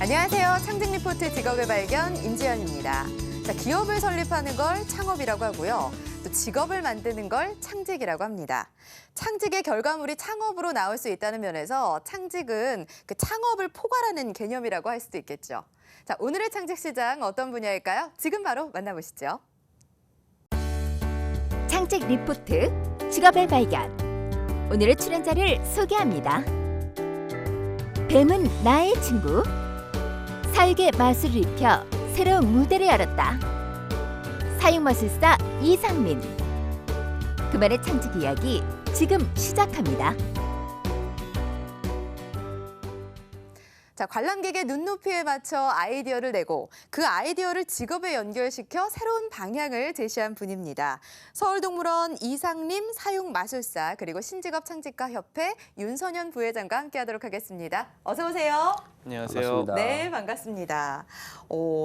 안녕하세요. 창직 리포트 직업의 발견 임지연입니다. 자, 기업을 설립하는 걸 창업이라고 하고요. 또 직업을 만드는 걸 창직이라고 합니다. 창직의 결과물이 창업으로 나올 수 있다는 면에서 창직은 그 창업을 포괄하는 개념이라고 할 수도 있겠죠. 자, 오늘의 창직 시장 어떤 분야일까요? 지금 바로 만나보시죠. 창직 리포트 직업의 발견. 오늘의 출연자를 소개합니다. 뱀은 나의 친구. 사육의 마술을 입혀 새로운 무대를 열었다. 사육마술사 이상민. 그만의 창직 이야기 지금 시작합니다. 자, 관람객의 눈높이에 맞춰 아이디어를 내고 그 아이디어를 직업에 연결시켜 새로운 방향을 제시한 분입니다. 서울동물원 이상림 사육마술사 그리고 신직업 창직가 협회 윤선현 부회장과 함께하도록 하겠습니다. 어서 오세요. 안녕하세요. 반갑습니다. 네, 반갑습니다.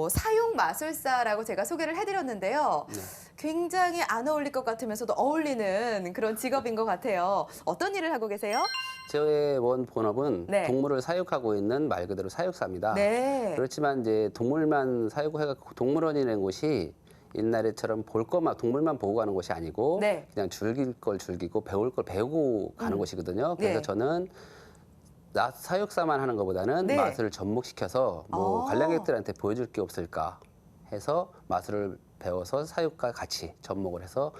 사육마술사라고 제가 소개를 해드렸는데요. 네. 굉장히 안 어울릴 것 같으면서도 어울리는 그런 직업인 것 같아요. 어떤 일을 하고 계세요? 저의 원 본업은 네. 동물을 사육하고 있는 말 그대로 사육사입니다. 네. 그렇지만 이제 동물만 사육해갖고 동물원이라는 곳이 옛날에처럼 볼 것만 동물만 보고 가는 곳이 아니고 네. 그냥 즐길 걸 즐기고 배울 걸 배우고 가는 곳이거든요. 그래서 네. 저는 나 사육사만 하는 것보다는 네. 마술을 접목시켜서 뭐 관람객들한테 보여줄 게 없을까 해서 마술을 배워서 사육과 같이 접목을 해서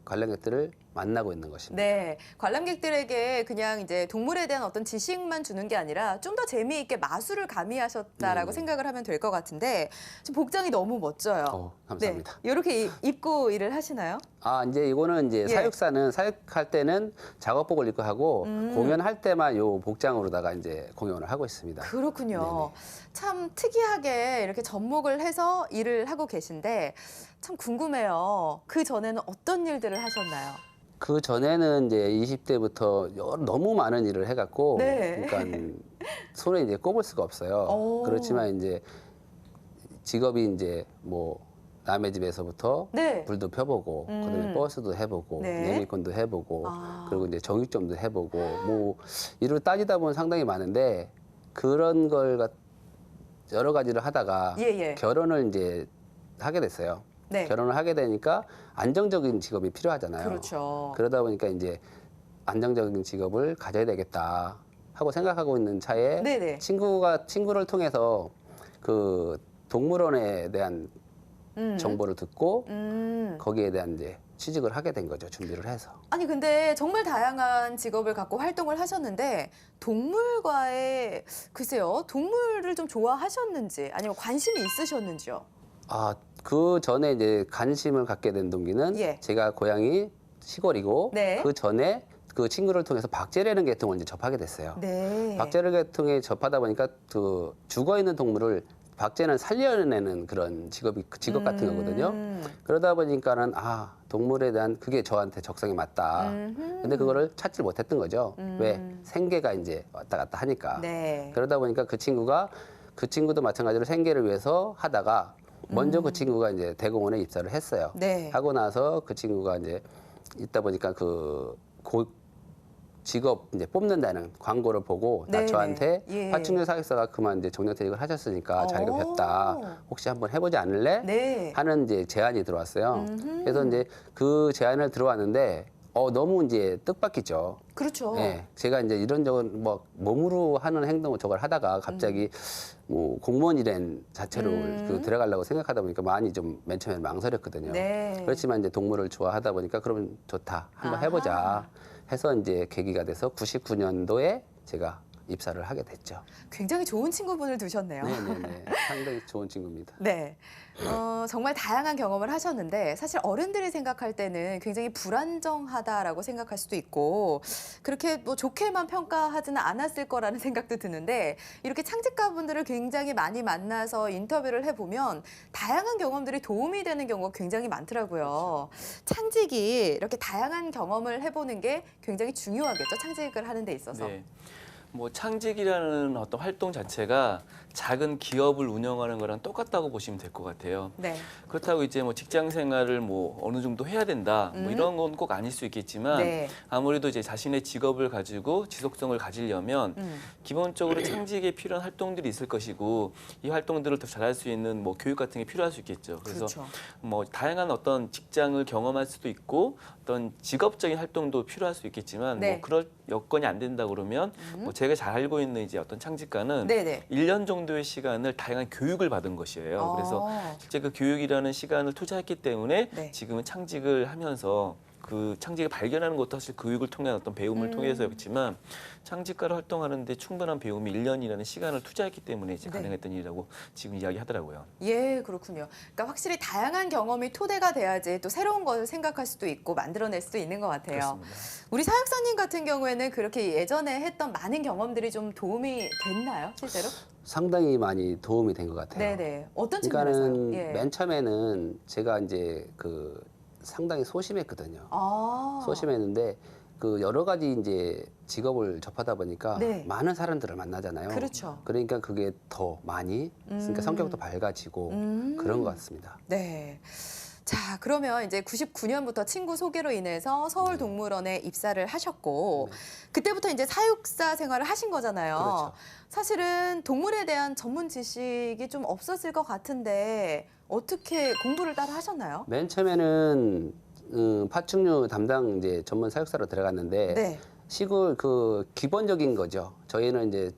관람객들을 만나고 있는 것입니다. 네, 관람객들에게 그냥 이제 동물에 대한 어떤 지식만 주는 게 아니라 좀 더 재미있게 마술을 가미하셨다라고 생각을 하면 될 것 같은데 지금 복장이 너무 멋져요. 감사합니다. 네, 이렇게 입고 일을 하시나요? 이제 이거는 이제 예. 사육사는 사육할 때는 작업복을 입고 하고 공연할 때만 요 복장으로다가 이제 공연을 하고 있습니다. 그렇군요. 네네. 참 특이하게 이렇게 접목을 해서 일을 하고 계신데 참 궁금해요. 그 전에는 어떤 일들을 하셨나요? 그 전에는 이제 20대부터 너무 많은 일을 해갖고 네. 그러니까 손에 이제 꼽을 수가 없어요. 오. 그렇지만 이제 직업이 이제 뭐 남의 집에서부터 네. 불도 펴보고 그다음에 버스도 해보고 네. 예민권도 해보고 아. 그리고 이제 정육점도 해보고 뭐 일을 따지다 보면 상당히 많은데 그런 걸 여러 가지를 하다가 예. 결혼을 이제 하게 됐어요. 네. 결혼을 하게 되니까 안정적인 직업이 필요하잖아요. 그렇죠. 그러다 보니까 이제 안정적인 직업을 가져야 되겠다 하고 생각하고 있는 차에 네네. 친구를 통해서 그 동물원에 대한 정보를 듣고 거기에 대한 이제 취직을 하게 된 거죠. 준비를 해서. 아니 근데 정말 다양한 직업을 갖고 활동을 하셨는데 동물과의 글쎄요 동물을 좀 좋아하셨는지 아니면 관심이 있으셨는지요? 그 전에 이제 관심을 갖게 된 동기는 예. 제가 고향이 시골이고 네. 그 전에 그 친구를 통해서 박제라는 계통을 이제 접하게 됐어요. 네. 박제를 계통에 접하다 보니까 그 죽어 있는 동물을 박제는 살려내는 그런 직업 같은 거거든요. 그러다 보니까는 동물에 대한 그게 저한테 적성에 맞다. 근데 그거를 찾지 못했던 거죠. 왜? 생계가 이제 왔다 갔다 하니까. 네. 그러다 보니까 그 친구도 마찬가지로 생계를 위해서 하다가 먼저 그 친구가 이제 대공원에 입사를 했어요. 네. 하고 나서 그 친구가 이제 있다 보니까 직업 이제 뽑는다는 광고를 보고 네네. 저한테 예. 파충류 사육사가 그만 이제 정년퇴직을 하셨으니까 자리가 비었다. 혹시 한번 해보지 않을래? 네. 하는 이제 제안이 들어왔어요. 그래서 이제 그 제안을 들어왔는데 너무 이제 뜻밖이죠. 그렇죠. 예, 제가 이제 이런저런 뭐 몸으로 하는 행동을 저걸 하다가 갑자기 뭐 공무원 일행 자체로 들어가려고 생각하다 보니까 많이 좀 맨 처음에 망설였거든요. 네. 그렇지만 이제 동물을 좋아하다 보니까 그러면 좋다. 한번 해보자. 해서 이제 계기가 돼서 99년도에 제가 입사를 하게 됐죠. 굉장히 좋은 친구분을 두셨네요. 네네네. 상당히 좋은 친구입니다. 네. 정말 다양한 경험을 하셨는데 사실 어른들이 생각할 때는 굉장히 불안정하다라고 생각할 수도 있고 그렇게 뭐 좋게만 평가하지는 않았을 거라는 생각도 드는데 이렇게 창직가분들을 굉장히 많이 만나서 인터뷰를 해보면 다양한 경험들이 도움이 되는 경우가 굉장히 많더라고요. 창직이 이렇게 다양한 경험을 해보는 게 굉장히 중요하겠죠. 창직을 하는 데 있어서. 네. 뭐 창직이라는 어떤 활동 자체가 작은 기업을 운영하는 거랑 똑같다고 보시면 될 것 같아요. 네. 그렇다고 이제 뭐 직장 생활을 뭐 어느 정도 해야 된다 뭐 이런 건 꼭 아닐 수 있겠지만 네. 아무래도 이제 자신의 직업을 가지고 지속성을 가지려면 기본적으로 창직에 필요한 활동들이 있을 것이고 이 활동들을 더 잘할 수 있는 뭐 교육 같은 게 필요할 수 있겠죠. 그래서 그렇죠. 뭐 다양한 어떤 직장을 경험할 수도 있고 어떤 직업적인 활동도 필요할 수 있겠지만 네. 뭐 그럴 여건이 안 된다 그러면 뭐 제가 잘 알고 있는 이제 어떤 창직가는 네네. 1년 정도의 시간을 다양한 교육을 받은 것이에요. 그래서 실제 그 교육이라는 시간을 투자했기 때문에 네. 지금은 창직을 하면서 그 창직을 발견하는 것도 사실 교육을 통한 어떤 배움을 통해서였지만 창직가로 활동하는데 충분한 배움이 1년이라는 시간을 투자했기 때문에 이제 네. 가능했던 일이라고 지금 이야기하더라고요. 예, 그렇군요. 그러니까 확실히 다양한 경험이 토대가 돼야지 또 새로운 것을 생각할 수도 있고 만들어낼 수도 있는 것 같아요. 그렇습니다. 우리 사육사님 같은 경우에는 그렇게 예전에 했던 많은 경험들이 좀 도움이 됐나요, 실제로? 상당히 많이 도움이 된 것 같아요. 네네. 어떤 측면에서요? 그러니까는 예. 맨 처음에는 제가 이제 그 상당히 소심했거든요. 아. 소심했는데 그 여러 가지 이제 직업을 접하다 보니까 네. 많은 사람들을 만나잖아요. 그렇죠. 그러니까 그게 더 많이 그러니까 성격도 밝아지고 그런 것 같습니다. 네. 자, 그러면 이제 99년부터 친구 소개로 인해서 서울동물원에 입사를 하셨고 그때부터 이제 사육사 생활을 하신 거잖아요. 그렇죠. 사실은 동물에 대한 전문 지식이 좀 없었을 것 같은데 어떻게 공부를 따로 하셨나요? 맨 처음에는 파충류 담당 이제 전문 사육사로 들어갔는데 네. 시골 그 기본적인 거죠. 저희는 이제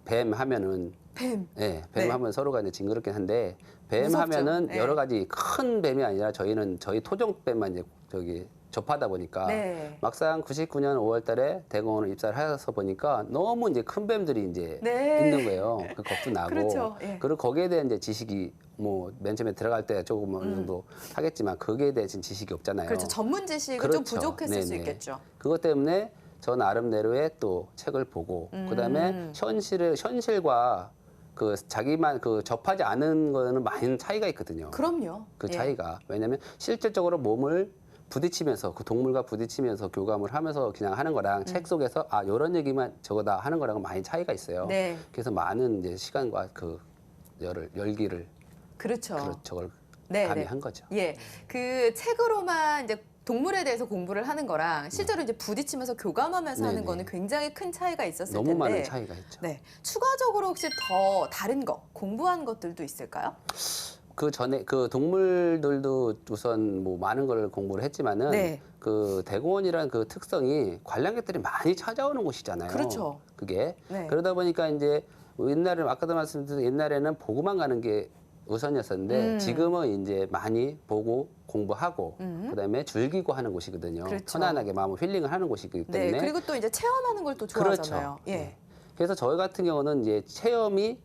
뱀 하면은 뱀. 네, 뱀 네. 하면 서로가 이제 징그럽긴 한데 뱀 무섭죠. 하면은 네. 여러 가지 큰 뱀이 아니라 저희는 저희 토종뱀만 이제 저기 접하다 보니까 네. 막상 99년 5월달에 대공원을 입사를 해서 보니까 너무 이제 큰 뱀들이 이제 네. 있는 거예요. 그 겁도 나고 그렇죠. 예. 그리고 거기에 대한 이제 지식이 뭐 맨 처음에 들어갈 때 조금 어느 정도 하겠지만 거기에 대한 지식이 없잖아요. 그렇죠. 전문 지식은 좀 그렇죠. 부족했을 수 네네. 있겠죠. 그것 때문에 저 나름대로의 또 책을 보고 그다음에 현실과 그 자기만 그 접하지 않은 거는 많은 차이가 있거든요. 그럼요. 그 예. 차이가 왜냐하면 실질적으로 몸을 부딪히면서 그 동물과 부딪히면서 교감을 하면서 그냥 하는 거랑 책 속에서 아 이런 얘기만 저거다 하는 거랑은 많이 차이가 있어요. 네. 그래서 많은 이제 시간과 그 열기를 그렇죠. 저걸 네, 가미한 거죠. 예. 그 책으로만 이제 동물에 대해서 공부를 하는 거랑 실제로 이제 부딪히면서 교감하면서 하는 네네. 거는 굉장히 큰 차이가 있었을 너무 텐데. 많은 차이가 있죠. 네. 추가적으로 혹시 더 다른 거 공부한 것들도 있을까요? 그 전에 그 동물들도 우선 뭐 많은 걸 공부를 했지만은 네. 그 대공원이라는 그 특성이 관람객들이 많이 찾아오는 곳이잖아요. 그렇죠. 그게 네. 그러다 보니까 이제 옛날에 아까도 말씀드린 옛날에는 보고만 가는 게 우선이었었는데 지금은 이제 많이 보고 공부하고 그다음에 즐기고 하는 곳이거든요. 그렇죠. 편안하게 마음을 힐링을 하는 곳이기 때문에 네. 그리고 또 이제 체험하는 걸 또 좋아하잖아요. 그렇죠. 예. 네. 그래서 저희 같은 경우는 이제 체험이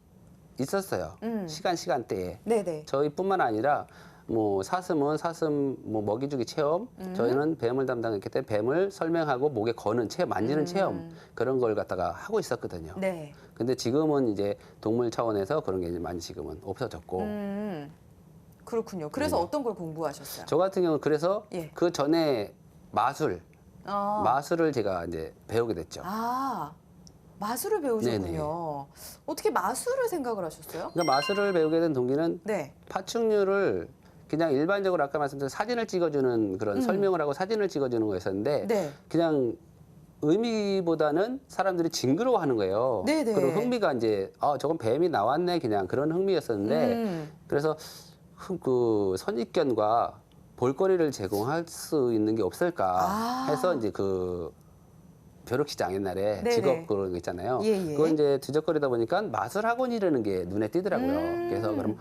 있었어요. 시간대에. 네네. 저희뿐만 아니라 뭐 사슴은 사슴 뭐 먹이주기 체험, 저희는 뱀을 담당했기 때문에 뱀을 설명하고 목에 거는 체험, 만지는 체험 그런 걸 갖다가 하고 있었거든요. 네. 근데 지금은 이제 동물 차원에서 그런 게 이제 많이 지금은 없어졌고 그렇군요. 그래서 네네. 어떤 걸 공부하셨어요? 저 같은 경우는 그래서 예. 그 전에 아. 마술을 제가 이제 배우게 됐죠. 아. 마술을 배우셨군요. 네네. 어떻게 마술을 생각을 하셨어요? 그러니까 마술을 배우게 된 동기는 네. 파충류를 그냥 일반적으로 아까 말씀드린 사진을 찍어주는 그런 설명을 하고 사진을 찍어주는 거였었는데 네. 그냥 의미보다는 사람들이 징그러워하는 거예요. 네네. 그리고 흥미가 이제 저건 뱀이 나왔네 그냥 그런 흥미였었는데 그래서 그 선입견과 볼거리를 제공할 수 있는 게 없을까 해서 이제 그 벼룩시장 옛날에 네네. 직업 그런 거 있잖아요. 예, 예. 그걸 이제 뒤적거리다 보니까 마술 학원이라는 게 눈에 띄더라고요. 그래서 그럼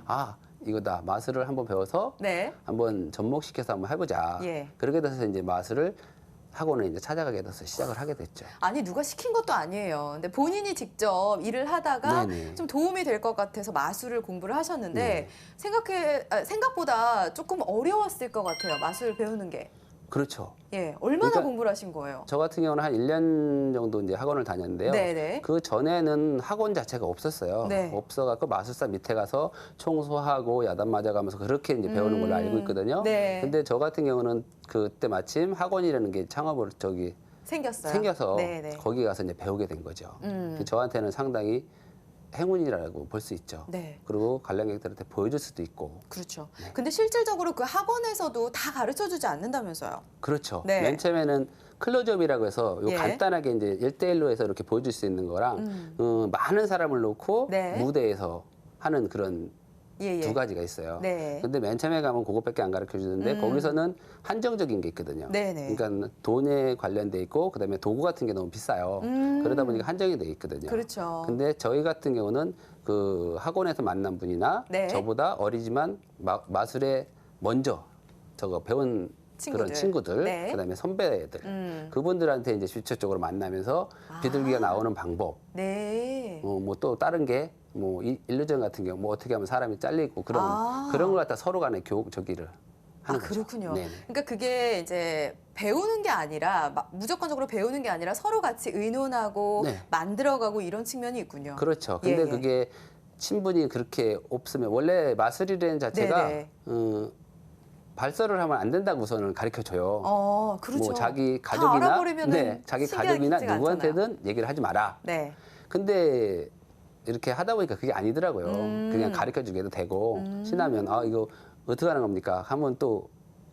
이거다 마술을 한번 배워서 네. 한번 접목시켜서 한번 해보자. 예. 그렇게 돼서 이제 마술을 학원을 이제 찾아가게 돼서 시작을 하게 됐죠. 아니 누가 시킨 것도 아니에요. 근데 본인이 직접 일을 하다가 네네. 좀 도움이 될 것 같아서 마술을 공부를 하셨는데 네. 생각보다 조금 어려웠을 것 같아요. 마술 배우는 게. 그렇죠. 예, 얼마나 그러니까 공부를 하신 거예요? 저 같은 경우는 한 1년 정도 이제 학원을 다녔는데요. 네네. 그 전에는 학원 자체가 없었어요. 네. 없어갖고 마술사 밑에 가서 청소하고 야단 맞아가면서 그렇게 이제 배우는 걸로 알고 있거든요. 네. 근데 저 같은 경우는 그때 마침 학원이라는 게 창업을 생겨서 네네. 거기 가서 이제 배우게 된 거죠. 음. 저한테는 상당히 행운이라고 볼 수 있죠. 네. 그리고 관람객들한테 보여줄 수도 있고. 그렇죠. 네. 근데 실질적으로 그 학원에서도 다 가르쳐주지 않는다면서요? 그렇죠. 네. 맨 처음에는 클로즈업이라고 해서 요 예. 간단하게 이제 1대1로 해서 이렇게 보여줄 수 있는 거랑 많은 사람을 놓고 네. 무대에서 하는 그런 예, 예. 두 가지가 있어요. 네. 근데 맨 처음에 가면 그것밖에 안 가르쳐 주는데 거기서는 한정적인 게 있거든요. 네네. 그러니까 돈에 관련돼 있고 그다음에 도구 같은 게 너무 비싸요. 그러다 보니까 한정이 돼 있거든요. 그렇죠. 근데 저희 같은 경우는 그 학원에서 만난 분이나 네. 저보다 어리지만 마술에 먼저 저거 배운 친구들. 그런 친구들, 네. 그다음에 선배들, 그분들한테 이제 직접적으로 만나면서 비둘기가 나오는 방법, 네. 뭐 또 다른 게 뭐 일루전 같은 경우 뭐 어떻게 하면 사람이 잘리고 그런 그런 걸 갖다 서로 간에 저기를 하는 거죠. 그렇군요. 네네. 그러니까 그게 이제 배우는 게 아니라 무조건적으로 배우는 게 아니라 서로 같이 의논하고 네. 만들어가고 이런 측면이 있군요. 그렇죠. 근데 예, 예. 그게 친분이 그렇게 없으면 원래 마술이라는 자체가 네네. 발설을 하면 안 된다고 우선은 가르쳐 줘요. 그렇죠. 뭐 자기 다 가족이나 알아버리면은 자기 신기하지가 가족이나 않잖아요. 누구한테든 얘기를 하지 마라. 네. 근데 이렇게 하다 보니까 그게 아니더라고요. 음. 그냥 가르쳐 주게도 되고 신하면 이거 어떻게 하는 겁니까? 하면 또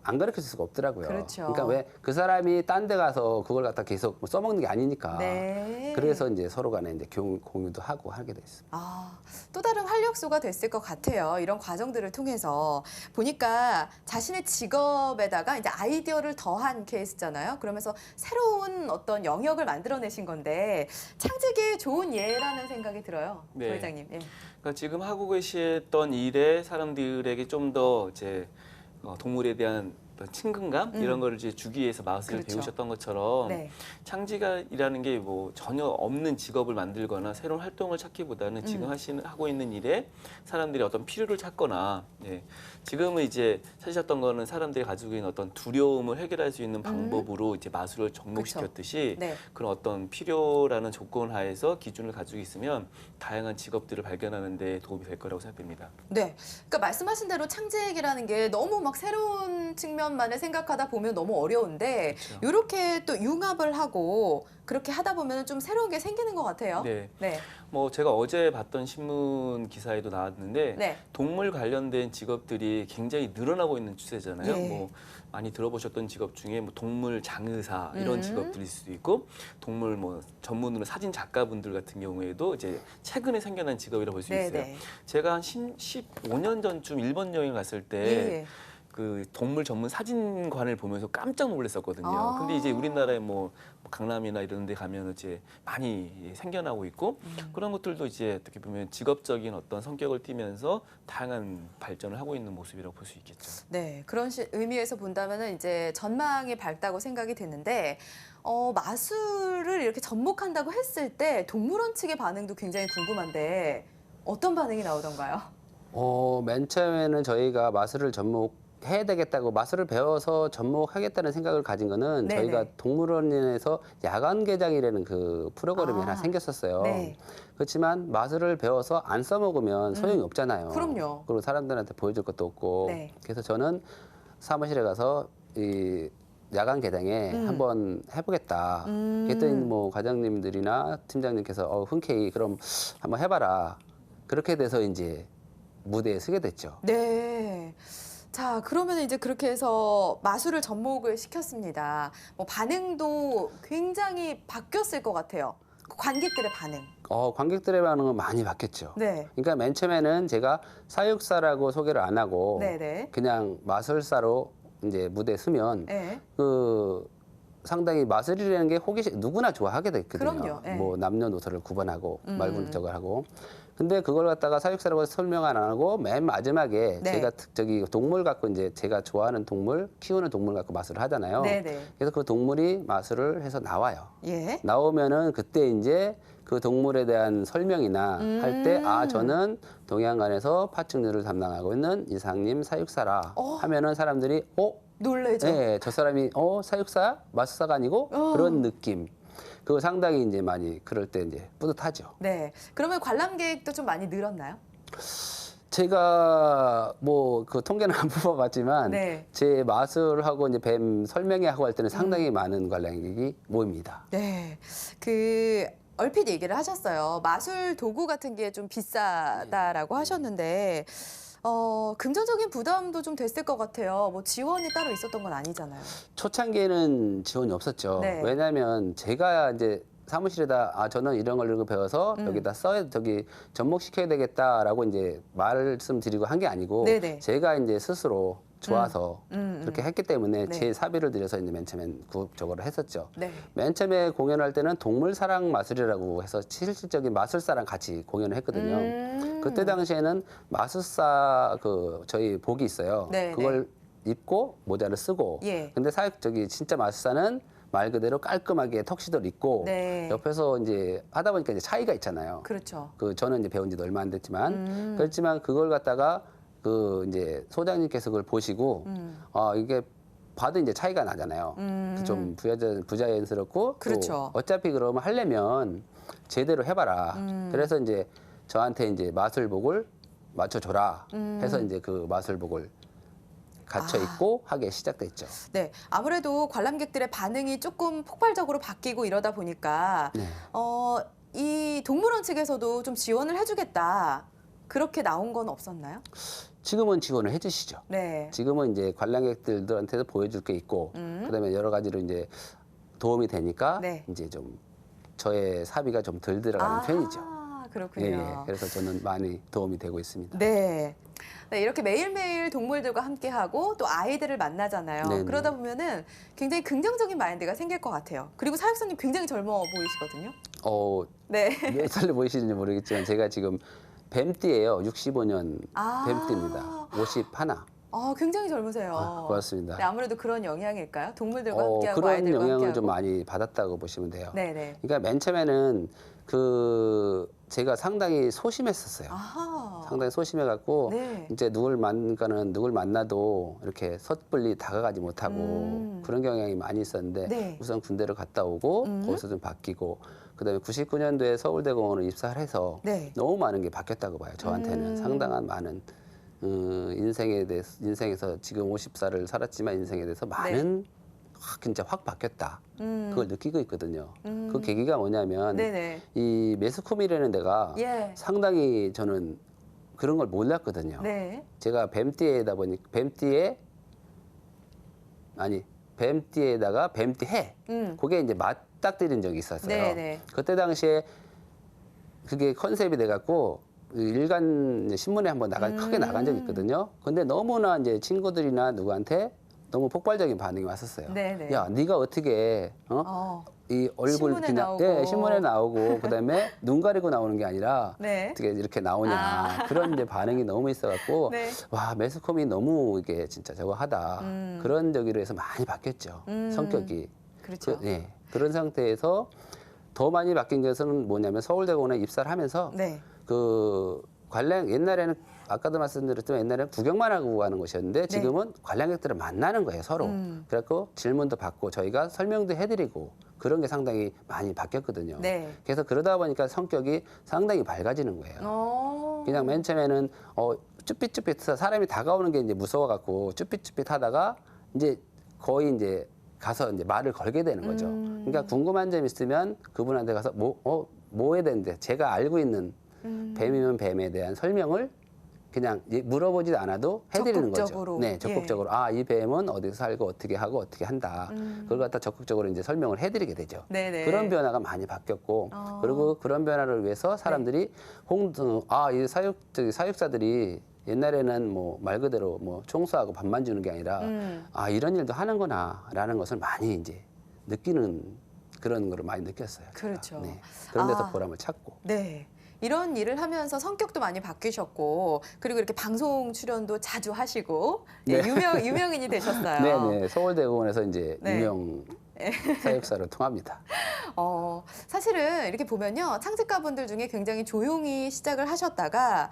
안 가르쳐 줄 수가 없더라고요. 그렇죠. 러니까 왜 그 사람이 딴 데 가서 그걸 갖다 계속 뭐 써먹는 게 아니니까. 네. 그래서 이제 서로 간에 이제 공유도 하고 하게 됐습니다. 또 다른 활력소가 됐을 것 같아요. 이런 과정들을 통해서 보니까 자신의 직업에다가 이제 아이디어를 더한 케이스잖아요. 그러면서 새로운 어떤 영역을 만들어내신 건데 창직이 좋은 예라는 생각이 들어요. 네. 부회장님. 예. 그러니까 지금 하고 계셨던 일에 사람들에게 좀 더 이제 동물에 대한 어떤 친근감 이런 거를 이제 주기 위해서 마술을 그렇죠. 배우셨던 것처럼 네. 창직이라는 게 뭐 전혀 없는 직업을 만들거나 새로운 활동을 찾기보다는 지금 하고 있는 일에 사람들이 어떤 필요를 찾거나 지금은 이제 찾으셨던 거는 사람들이 가지고 있는 어떤 두려움을 해결할 수 있는 방법으로 이제 마술을 접목시켰듯이 네. 그런 어떤 필요라는 조건 하에서 기준을 가지고 있으면 다양한 직업들을 발견하는 데 도움이 될 거라고 생각됩니다. 네. 그러니까 말씀하신 대로 창직이라는 게 너무 막 새로운 측면만을 생각하다 보면 너무 어려운데 그렇죠. 이렇게 또 융합을 하고 그렇게 하다 보면 좀 새로운 게 생기는 것 같아요. 네. 네. 뭐 제가 어제 봤던 신문 기사에도 나왔는데 네. 동물 관련된 직업들이 굉장히 늘어나고 있는 추세잖아요. 예. 뭐 많이 들어보셨던 직업 중에 뭐 동물 장의사 이런 직업들일 수도 있고 동물 뭐 전문으로 사진 작가분들 같은 경우에도 이제 최근에 생겨난 직업이라고 볼 수 네, 있어요. 네. 제가 한 15년 전쯤 일본 여행 갔을 때 예. 그 동물 전문 사진관을 보면서 깜짝 놀랐었거든요. 아. 근데 이제 우리나라에 뭐 강남이나 이런 데 가면 이제 많이 생겨나고 있고 그런 것들도 이제 어떻게 보면 직업적인 어떤 성격을 띠면서 다양한 발전을 하고 있는 모습이라고 볼 수 있겠죠. 네, 그런 의미에서 본다면은 이제 전망이 밝다고 생각이 드는데 마술을 이렇게 접목한다고 했을 때 동물원 측의 반응도 굉장히 궁금한데 어떤 반응이 나오던가요? 맨 처음에는 저희가 마술을 접목해야 되겠다고 마술을 배워서 접목하겠다는 생각을 가진 거는 네네. 저희가 동물원에서 야간 개장이라는 그 프로그램이 아. 하나 생겼었어요. 네. 그렇지만 마술을 배워서 안 써먹으면 소용이 없잖아요. 그럼요. 그리고 사람들한테 보여줄 것도 없고. 네. 그래서 저는 사무실에 가서 이 야간 개장에 한번 해보겠다. 그랬더니 뭐 과장님들이나 팀장님께서 흔쾌히 그럼 한번 해봐라. 그렇게 돼서 이제 무대에 서게 됐죠. 네. 자, 그러면 이제 그렇게 해서 마술을 접목을 시켰습니다. 뭐 반응도 굉장히 바뀌었을 것 같아요. 관객들의 반응. 관객들의 반응은 많이 바뀌었죠. 네. 그러니까 맨 처음에는 제가 사육사라고 소개를 안 하고 네네. 그냥 마술사로 이제 무대에 서면 네. 그 상당히 마술이라는 게 호기심 누구나 좋아하게 됐거든요. 그럼요. 예. 뭐 남녀노소를 구분하고 말군 저걸 하고. 근데 그걸 갖다가 사육사라고 설명 안 하고 맨 마지막에 네. 제가 저기 동물 갖고 이제 제가 좋아하는 동물 키우는 동물 갖고 마술을 하잖아요. 네네. 그래서 그 동물이 마술을 해서 나와요. 예. 나오면은 그때 이제 그 동물에 대한 설명이나 할 때 저는 동양관에서 파충류를 담당하고 있는 이상님 사육사라 하면은 사람들이 놀래죠. 네, 저 사람이 사육사 마술사가 아니고 그런 느낌. 그거 상당히 이제 많이 그럴 때 이제 뿌듯하죠. 네. 그러면 관람객도 좀 많이 늘었나요? 제가 뭐 그 통계는 안 뽑아봤지만 네. 제 마술하고 이제 뱀 설명회 하고 할 때는 상당히 많은 관람객이 모입니다. 네. 그 얼핏 얘기를 하셨어요. 마술 도구 같은 게 좀 비싸다라고 하셨는데 금전적인 부담도 좀 됐을 것 같아요. 뭐 지원이 따로 있었던 건 아니잖아요. 초창기에는 지원이 없었죠. 네. 왜냐하면 제가 이제 사무실에다 저는 이런 걸 배워서 여기다 저기 접목시켜야 되겠다라고 이제 말씀드리고 한 게 아니고 네네. 제가 이제 스스로 좋아서 그렇게 했기 때문에 네. 제 사비를 들여서 이제 맨 처음엔 저거를 했었죠. 네. 맨 처음에 공연할 때는 동물사랑 마술이라고 해서 실질적인 마술사랑 같이 공연을 했거든요. 그때 당시에는 마술사 저희 복이 있어요. 네, 그걸 입고 모자를 쓰고. 예. 근데 진짜 마술사는 말 그대로 깔끔하게 턱시도를 입고 네. 옆에서 이제 하다 보니까 이제 차이가 있잖아요. 그렇죠. 저는 이제 배운 지도 얼마 안 됐지만 그렇지만 그걸 갖다가 이제 소장님께서 그걸 보시고 이게 봐도 이제 차이가 나잖아요. 좀 부자연스럽고 그렇죠. 또 어차피 그러면 하려면 제대로 해봐라. 그래서 이제 저한테 이제 마술복을 맞춰줘라 해서 이제 그 마술복을 갖춰 입고 하게 시작됐죠. 네. 아무래도 관람객들의 반응이 조금 폭발적으로 바뀌고 이러다 보니까 네. 이 동물원 측에서도 좀 지원을 해주겠다. 그렇게 나온 건 없었나요? 지금은 지원을 해주시죠. 네. 지금은 이제 관람객들한테도 보여줄 게 있고, 그다음에 여러 가지로 이제 도움이 되니까 네. 이제 좀 저의 사비가 좀 덜 들어가는 편이죠. 그렇군요. 예. 그래서 저는 많이 도움이 되고 있습니다. 네. 네, 이렇게 매일매일 동물들과 함께하고 또 아이들을 만나잖아요. 네네. 그러다 보면은 굉장히 긍정적인 마인드가 생길 것 같아요. 그리고 사육사님 굉장히 젊어 보이시거든요. 네. 몇 살로 보이시는지 모르겠지만 제가 지금 뱀띠예요. 65년 뱀띠입니다. 51. 굉장히 젊으세요. 고맙습니다. 네, 아무래도 그런 영향일까요? 동물들과 함께하고 그런 아이들과 영향을 함께하고. 좀 많이 받았다고 보시면 돼요. 네네. 그러니까 맨 처음에는 제가 상당히 소심했었어요. 상당히 소심해갖고 네. 이제 누굴 만나도 이렇게 섣불리 다가가지 못하고 그런 경향이 많이 있었는데 네. 우선 군대를 갔다 오고 거기서 좀 바뀌고 그다음에 99년도에 서울대공원을 입사를 해서 네. 너무 많은 게 바뀌었다고 봐요. 저한테는 상당한 많은 인생에서 지금 50살을 살았지만 인생에 대해서 많은 진짜 확 바뀌었다. 그걸 느끼고 있거든요. 그 계기가 뭐냐면 네네. 이 매스컴이라는 데가 예. 상당히 저는 그런 걸 몰랐거든요. 네. 제가 뱀띠에다 보니 뱀띠에다가 뱀띠해 그게 이제 맞닥뜨린 적이 있었어요. 네네. 그때 당시에 그게 컨셉이 돼갖고 일간 신문에 한번 크게 나간 적이 있거든요. 근데 너무나 이제 친구들이나 누구한테 너무 폭발적인 반응이 왔었어요. 네네. 야, 네가 어떻게 이 얼굴 신문에 그냥 나오고. 신문에 나오고 그다음에 눈 가리고 나오는 게 아니라 네. 어떻게 이렇게 나오냐 그런 이제 반응이 너무 있어갖고 네. 와 매스컴이 너무 이게 진짜 저거 하다 그런 저기로 해서 많이 바뀌었죠 성격이. 그렇죠. 네. 그런 상태에서 더 많이 바뀐 것은 뭐냐면 서울대공원에 입사를 하면서 네. 옛날에는 아까도 말씀드렸지만 옛날에는 구경만 하고 가는 곳이었는데 지금은 관람객들을 만나는 거예요 서로. 그래갖고 질문도 받고 저희가 설명도 해드리고 그런 게 상당히 많이 바뀌었거든요. 네. 그래서 그러다 보니까 성격이 상당히 밝아지는 거예요. 그냥 맨 처음에는 쭈삣쭈삣해서 사람이 다가오는 게 이제 무서워갖고 쭈삣쭈삣하다가 이제 거의 이제 가서 이제 말을 걸게 되는 거죠. 그러니까 궁금한 점 있으면 그분한테 가서 뭐 해야 되는데 제가 알고 있는 뱀이면 뱀에 대한 설명을 그냥 물어보지도 않아도 해드리는 적극적으로. 거죠. 네, 적극적으로. 이 뱀은 어디서 살고 어떻게 하고 어떻게 한다. 그걸 갖다 적극적으로 이제 설명을 해드리게 되죠. 네네. 그런 변화가 많이 바뀌었고, 그리고 그런 변화를 위해서 사람들이 이 사육사들이 옛날에는 뭐 말 그대로 뭐 청소하고 밥만 주는 게 아니라 이런 일도 하는구나라는 것을 많이 이제 느끼는 그런 거를 많이 느꼈어요. 그렇죠. 네. 그런 데서 보람을 찾고. 네. 이런 일을 하면서 성격도 많이 바뀌셨고 그리고 이렇게 방송 출연도 자주 하시고 네. 유명인이 되셨어요. 네네. 서울대공원에서 이제 네. 유명 사육사로 통합니다. 사실은 이렇게 보면요. 창직가분들 중에 굉장히 조용히 시작을 하셨다가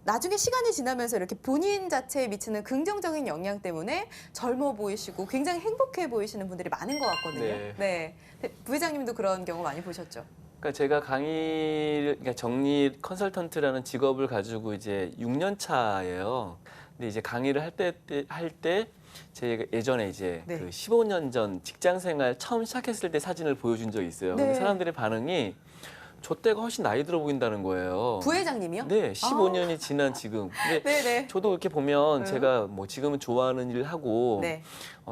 나중에 시간이 지나면서 이렇게 본인 자체에 미치는 긍정적인 영향 때문에 젊어 보이시고 굉장히 행복해 보이시는 분들이 많은 것 같거든요. 네. 네. 부회장님도 그런 경우 많이 보셨죠? 그러니까 제가 그러니까 정리 컨설턴트라는 직업을 가지고 이제 6년 차예요. 근데 이제 강의를 할 때 제가 예전에 이제 네. 그 15년 전 직장 생활 처음 시작했을 때 사진을 보여준 적이 있어요. 네. 근데 사람들의 반응이 저 때가 훨씬 나이 들어 보인다는 거예요. 부회장님이요? 네, 15년이 지난 지금. 근데 네네. 저도 이렇게 보면 네. 제가 뭐 지금은 좋아하는 일을 하고 네.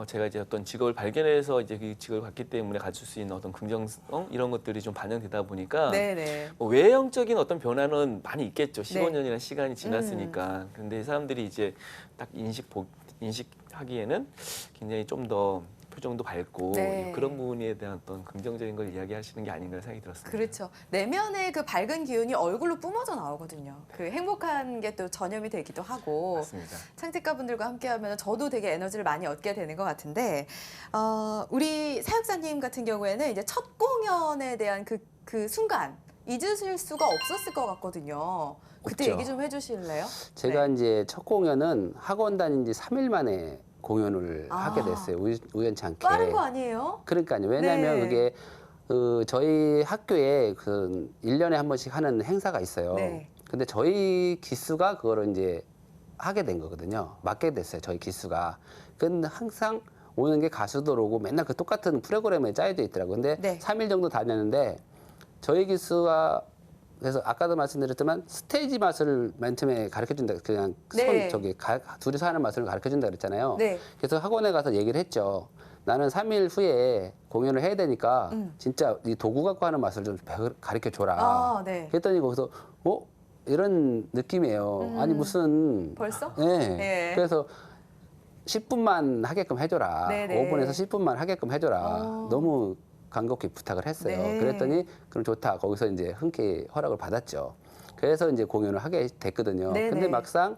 제가 이제 어떤 직업을 발견해서 이제 그 직업을 갖기 때문에 가질 수 있는 어떤 긍정성 이런 것들이 좀 반영되다 보니까 네네. 뭐 외형적인 어떤 변화는 많이 있겠죠. 15년이라는 시간이 지났으니까. 음. 근데 사람들이 이제 딱 인식하기에는 굉장히 좀 더 표정도 밝고 네. 그런 부분에 대한 어떤 긍정적인 걸 이야기하시는 게 아닌가 생각이 들었습니다. 그렇죠. 내면의 그 밝은 기운이 얼굴로 뿜어져 나오거든요. 그 행복한 게 또 전염이 되기도 하고. 맞습니다. 창직가 분들과 함께하면 저도 되게 에너지를 많이 얻게 되는 것 같은데 우리 사역자님 같은 경우에는 이제 첫 공연에 대한 그 순간 잊으실 수가 없었을 것 같거든요. 그때 없죠. 얘기 좀 해주실래요? 제가 네. 이제 첫 공연은 학원 다닌 지 3일 만에 공연을 아. 하게 됐어요. 우연치 않게. 빠른 거 아니에요? 그러니까요. 왜냐하면 네. 그게 저희 학교에 그 1년에 한 번씩 하는 행사가 있어요. 네. 근데 저희 기수가 그거를 이제 하게 된 거거든요. 맡게 됐어요. 저희 기수가. 근데 항상 오는 게 가수들 오고 맨날 그 똑같은 프로그램에 짜여져 있더라고요. 근데 네. 3일 정도 다녔는데 저희 기수가 그래서 아까도 말씀드렸지만 스테이지 맛을 맨 처음에 가르쳐준다. 그냥 네. 둘이서 하는 맛을 가르쳐준다 그랬잖아요. 네. 그래서 학원에 가서 얘기를 했죠. 나는 3일 후에 공연을 해야 되니까 진짜 이 도구 갖고 하는 맛을 좀 가르쳐 줘라. 아, 네. 그랬더니 거기서 이런 느낌이에요. 아니 무슨 벌써? 네. 예. 그래서 10분만 하게끔 해줘라. 네네. 5분에서 10분만 하게끔 해줘라. 어. 너무 간곡히 부탁을 했어요. 네. 그랬더니 그럼 좋다. 거기서 이제 흔쾌히 허락을 받았죠. 그래서 이제 공연을 하게 됐거든요. 네네. 근데 막상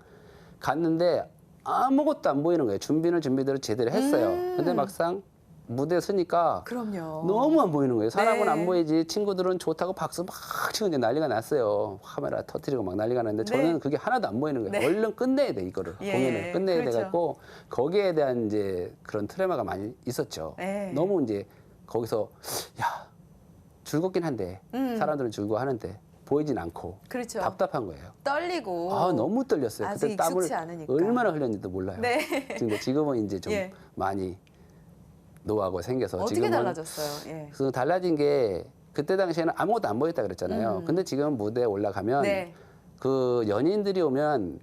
갔는데 아무것도 안 보이는 거예요. 준비대로 제대로 했어요. 근데 막상 무대에 서니까 그럼요. 너무 안 보이는 거예요. 사람은 네. 안 보이지. 친구들은 좋다고 박수 막 치고 이제 난리가 났어요. 카메라 터뜨리고 막 난리가 났는데 저는 네. 그게 하나도 안 보이는 거예요. 네. 얼른 끝내야 돼 이거를. 예, 공연을 끝내야 그렇죠. 돼갖고 거기에 대한 이제 그런 트라우마가 많이 있었죠. 네. 너무 이제 거기서 야 즐겁긴 한데 사람들은 즐거워하는데 보이진 않고 그렇죠. 답답한 거예요. 떨리고. 아 너무 떨렸어요. 아직 그때 땀을 익숙치 않으니까. 얼마나 흘렸는지도 몰라요. 네. 근데 지금은 이제 좀 예. 많이 노하우가 생겨서 어떻게 지금은 달라졌어요? 예. 그 달라진 게 그때 당시에는 아무것도 안 보였다 그랬잖아요. 근데 지금 무대에 올라가면 네. 그 연인들이 오면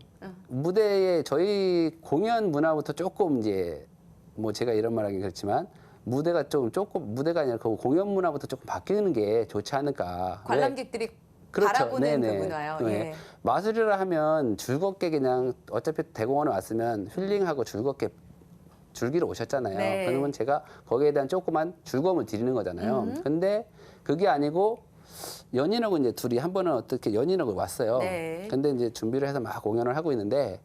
무대에 저희 공연 문화부터 조금 이제 뭐 제가 이런 말하긴 그렇지만 무대가 조금 무대가 아니라 그 공연 문화부터 조금 바뀌는 게 좋지 않을까. 왜? 관람객들이 그렇죠. 바라보는 네네. 그 문화요. 네. 예. 마술이라 하면 즐겁게 그냥 어차피 대공원에 왔으면 힐링하고 즐겁게 즐기러 오셨잖아요. 네. 그러면 제가 거기에 대한 조그만 즐거움을 드리는 거잖아요. 근데 그게 아니고 연인하고 이제 둘이 한 번은 어떻게 연인하고 왔어요. 네. 근데 이제 준비를 해서 막 공연을 하고 있는데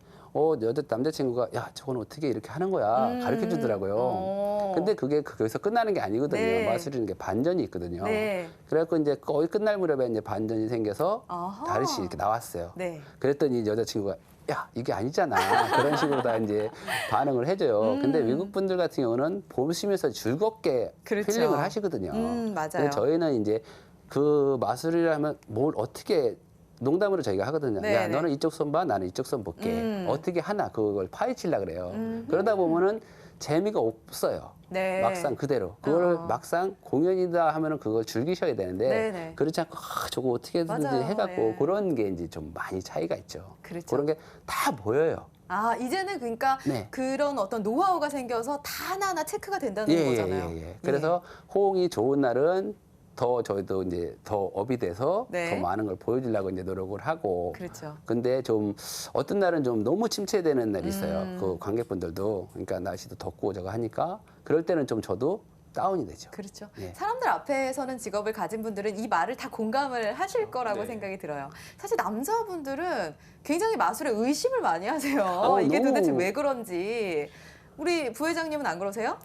남자친구가 야 저건 어떻게 이렇게 하는 거야 가르쳐 주더라고요. 어. 근데 그게 거기서 끝나는 게 아니거든요. 네. 마술이라는 게 반전이 있거든요. 네. 그래갖고 이제 거의 끝날 무렵에 이제 반전이 생겨서 아하. 다르시 이렇게 나왔어요. 네. 그랬더니 여자친구가 야 이게 아니잖아 그런 식으로 다 이제 반응을 해줘요. 근데 외국 분들 같은 경우는 보시면서 즐겁게 그렇죠. 힐링을 하시거든요. 맞아요. 근데 저희는 이제 그 마술이라 하면 뭘 어떻게 농담으로 저희가 하거든요. 네, 야 네. 너는 이쪽 손 봐, 나는 이쪽 손 볼게. 어떻게 하나 그걸 파헤치려 그래요. 음. 그러다 보면은 재미가 없어요. 네. 막상 그대로 그걸 어. 막상 공연이다 하면은 그걸 즐기셔야 되는데 네네. 그렇지 않고 저거 어떻게든지 맞아요. 해갖고 예. 그런 게 이제 좀 많이 차이가 있죠. 그렇죠. 그런 게 다 보여요. 아 이제는 그러니까 네. 그런 어떤 노하우가 생겨서 다 하나하나 체크가 된다는 거잖아요. 그래서 호응이 좋은 날은 더 저희도 이제 더 업이 돼서 네. 더 많은 걸 보여주려고 이제 노력을 하고. 그렇죠. 근데 좀 어떤 날은 좀 너무 침체되는 날이 있어요. 음. 그 관객분들도 그러니까 날씨도 덥고 저거 하니까 그럴 때는 좀 저도 다운이 되죠. 그렇죠. 예. 사람들 앞에 서는 직업을 가진 분들은 이 말을 다 공감을 하실 거라고 네. 생각이 들어요. 사실 남자분들은 굉장히 마술에 의심을 많이 하세요. 이게 너무- 도대체 왜 그런지. 우리 부회장님은 안 그러세요?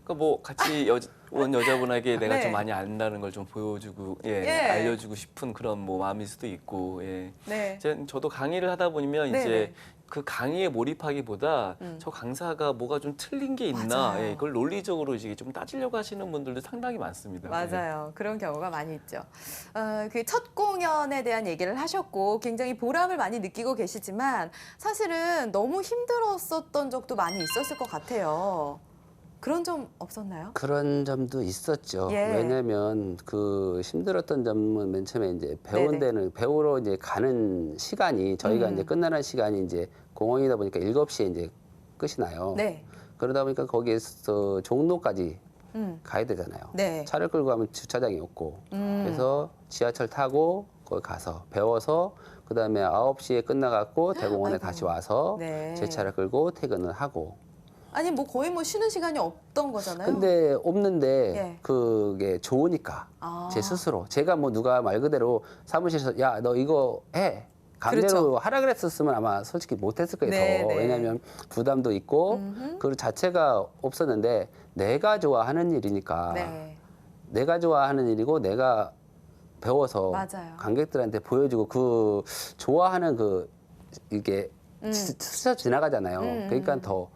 그러니까 뭐 같이 온 여자분에게 내가 네. 좀 많이 안다는 걸 좀 보여주고 예. 알려주고 싶은 그런 뭐 마음일 수도 있고 네. 저도 강의를 하다 보면 네네. 이제 그 강의에 몰입하기보다 저 강사가 뭐가 좀 틀린 게 있나 맞아요. 예, 그걸 논리적으로 이제 좀 따지려고 하시는 분들도 상당히 많습니다. 맞아요. 그런 경우가 많이 있죠. 그 첫 공연에 대한 얘기를 하셨고 굉장히 보람을 많이 느끼고 계시지만 사실은 너무 힘들었었던 적도 많이 있었을 것 같아요. 그런 점 없었나요? 그런 점도 있었죠. 예. 왜냐면 그 힘들었던 점은 맨 처음에 이제 배운 네네. 데는 배우러 이제 가는 시간이 저희가 이제 끝나는 시간이 이제 공원이다 보니까 7시에 이제 끝이 나요. 네. 그러다 보니까 거기에서 종로까지 가야 되잖아요. 네. 차를 끌고 가면 주차장이 없고 음. 그래서 지하철 타고 거기 가서 배워서 그다음에 9시에 끝나갖고 대공원에 아이고. 다시 와서 네. 제 차를 끌고 퇴근을 하고 아니 뭐 거의 뭐 쉬는 시간이 없던 거잖아요. 근데 없는데 예. 그게 좋으니까 아. 제 스스로 제가 뭐 누가 말 그대로 사무실에서 야 너 이거 해 강제로 그렇죠. 하라 그랬었으면 아마 솔직히 못했을 거예요. 네, 더. 네. 왜냐하면 부담도 있고 그 자체가 없었는데 내가 좋아하는 일이니까 네. 내가 좋아하는 일이고 내가 배워서 맞아요. 관객들한테 보여주고 그 좋아하는 그 이게 스쳐 지나가잖아요. 그러니까 더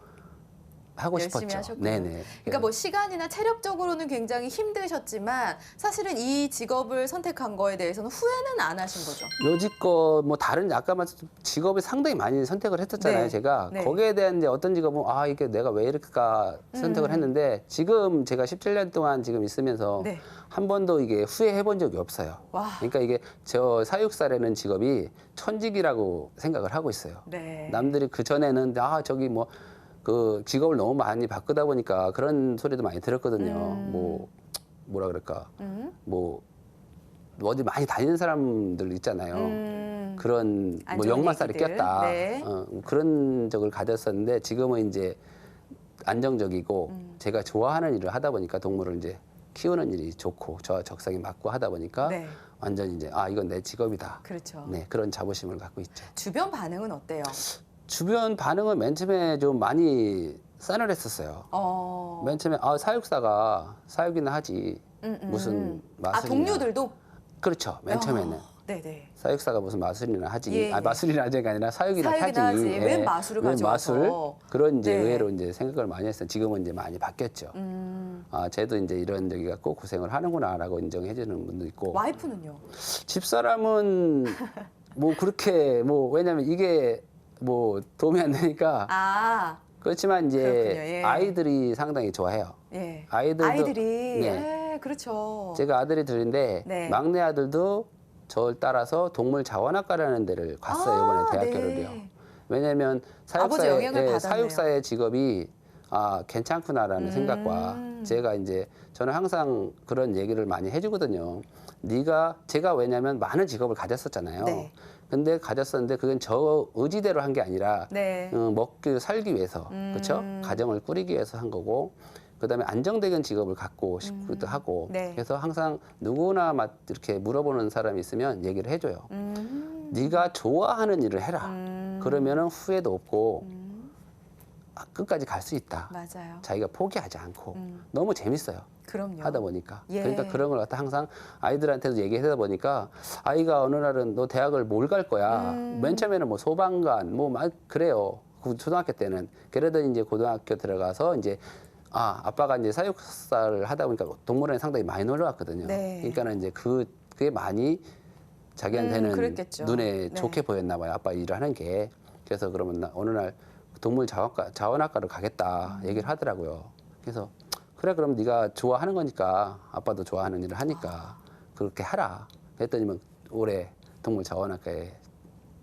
하고 열심히 싶었죠. 하셨군요. 네네. 그러니까 뭐 시간이나 체력적으로는 굉장히 힘드셨지만 사실은 이 직업을 선택한 거에 대해서는 후회는 안 하신 거죠. 여지껏 뭐 다른 아까 말씀 직업을 상당히 많이 선택을 했었잖아요. 네. 제가 네. 거기에 대한 이제 어떤 직업은 아 이게 내가 왜 이럴까 선택을 했는데 지금 제가 17년 동안 지금 있으면서 네. 한 번도 이게 후회해 본 적이 없어요. 와. 그러니까 이게 저 사육사라는 직업이 천직이라고 생각을 하고 있어요. 네. 남들이 그 전에는 아 저기 뭐 그 직업을 너무 많이 바꾸다 보니까 그런 소리도 많이 들었거든요. 뭐 뭐라 그럴까 뭐 어디 많이 다니는 사람들 있잖아요. 그런 안 뭐 좋은 역마살이 얘기들. 꼈다 네. 그런 적을 가졌었는데 지금은 이제 안정적이고 제가 좋아하는 일을 하다 보니까 동물을 이제 키우는 일이 좋고 저 적성에 맞고 하다 보니까 네. 완전히 이제 아 이건 내 직업이다. 그렇죠. 네 그런 자부심을 갖고 있죠. 주변 반응은 어때요? 주변 반응은 맨 처음에 좀 많이 싸늘했었어요. 맨 처음에 아 사육사가 사육이나 하지 무슨 아 마술이나 동료들도? 그렇죠. 맨 처음에는 네네. 사육사가 무슨 마술이나 하지. 예, 아 예. 마술이나 하지가 아니라 사육이나 사육이나 하지. 하지. 웬 마술을 웬 가져와서. 마술? 그런 이제 네. 의외로 이제 생각을 많이 했어요. 지금은 이제 많이 바뀌었죠. 아 쟤도 이제 이런 저기 갖고 고생을 하는구나라고 인정해 주는 분도 있고. 와이프는요? 집사람은 뭐 그렇게 뭐 왜냐면 이게 뭐 도움이 안 되니까 아, 그렇지만 이제 그렇군요. 예. 아이들이 상당히 좋아해요. 예. 아이들도 아이들이 네. 예, 그렇죠. 제가 아들이 둘인데 네. 막내 아들도 저를 따라서 동물 자원학과라는 데를 갔어요. 이번에 대학교를요. 네. 왜냐하면 아버지 영향을 받았네요. 사육사의 직업이 아 괜찮구나라는 생각과 제가 이제 저는 항상 그런 얘기를 많이 해주거든요. 네가 제가 왜냐하면 많은 직업을 가졌었잖아요. 네. 근데 가졌었는데 그건 저 의지대로 한 게 아니라 네. 먹기 살기 위해서 그렇죠? 가정을 꾸리기 위해서 한 거고 그다음에 안정적인 직업을 갖고 싶기도 하고 네. 그래서 항상 누구나 이렇게 물어보는 사람이 있으면 얘기를 해줘요. 네가 좋아하는 일을 해라. 그러면은 후회도 없고 끝까지 갈 수 있다. 맞아요. 자기가 포기하지 않고 너무 재밌어요. 그럼요. 하다 보니까 예. 그러니까 그런 걸 갖다 항상 아이들한테도 얘기하다 보니까 아이가 어느 날은 너 대학을 뭘 갈 거야 맨 처음에는 뭐 소방관 뭐 막 그래요 그 초등학교 때는 그러더니 이제 고등학교 들어가서 이제 아 아빠가 이제 사육사를 하다 보니까 동물원에 상당히 많이 놀러 왔거든요. 네. 그러니까는 이제 그게 많이 자기한테는 그랬겠죠. 눈에 네. 좋게 보였나 봐요. 아빠 일을 하는 게 그래서 그러면 어느 날 동물 자원학과를 가겠다 얘기를 하더라고요. 그래서 그래 그럼 네가 좋아하는 거니까 아빠도 좋아하는 일을 하니까 그렇게 하라. 그랬더니 올해 동물 자원학과에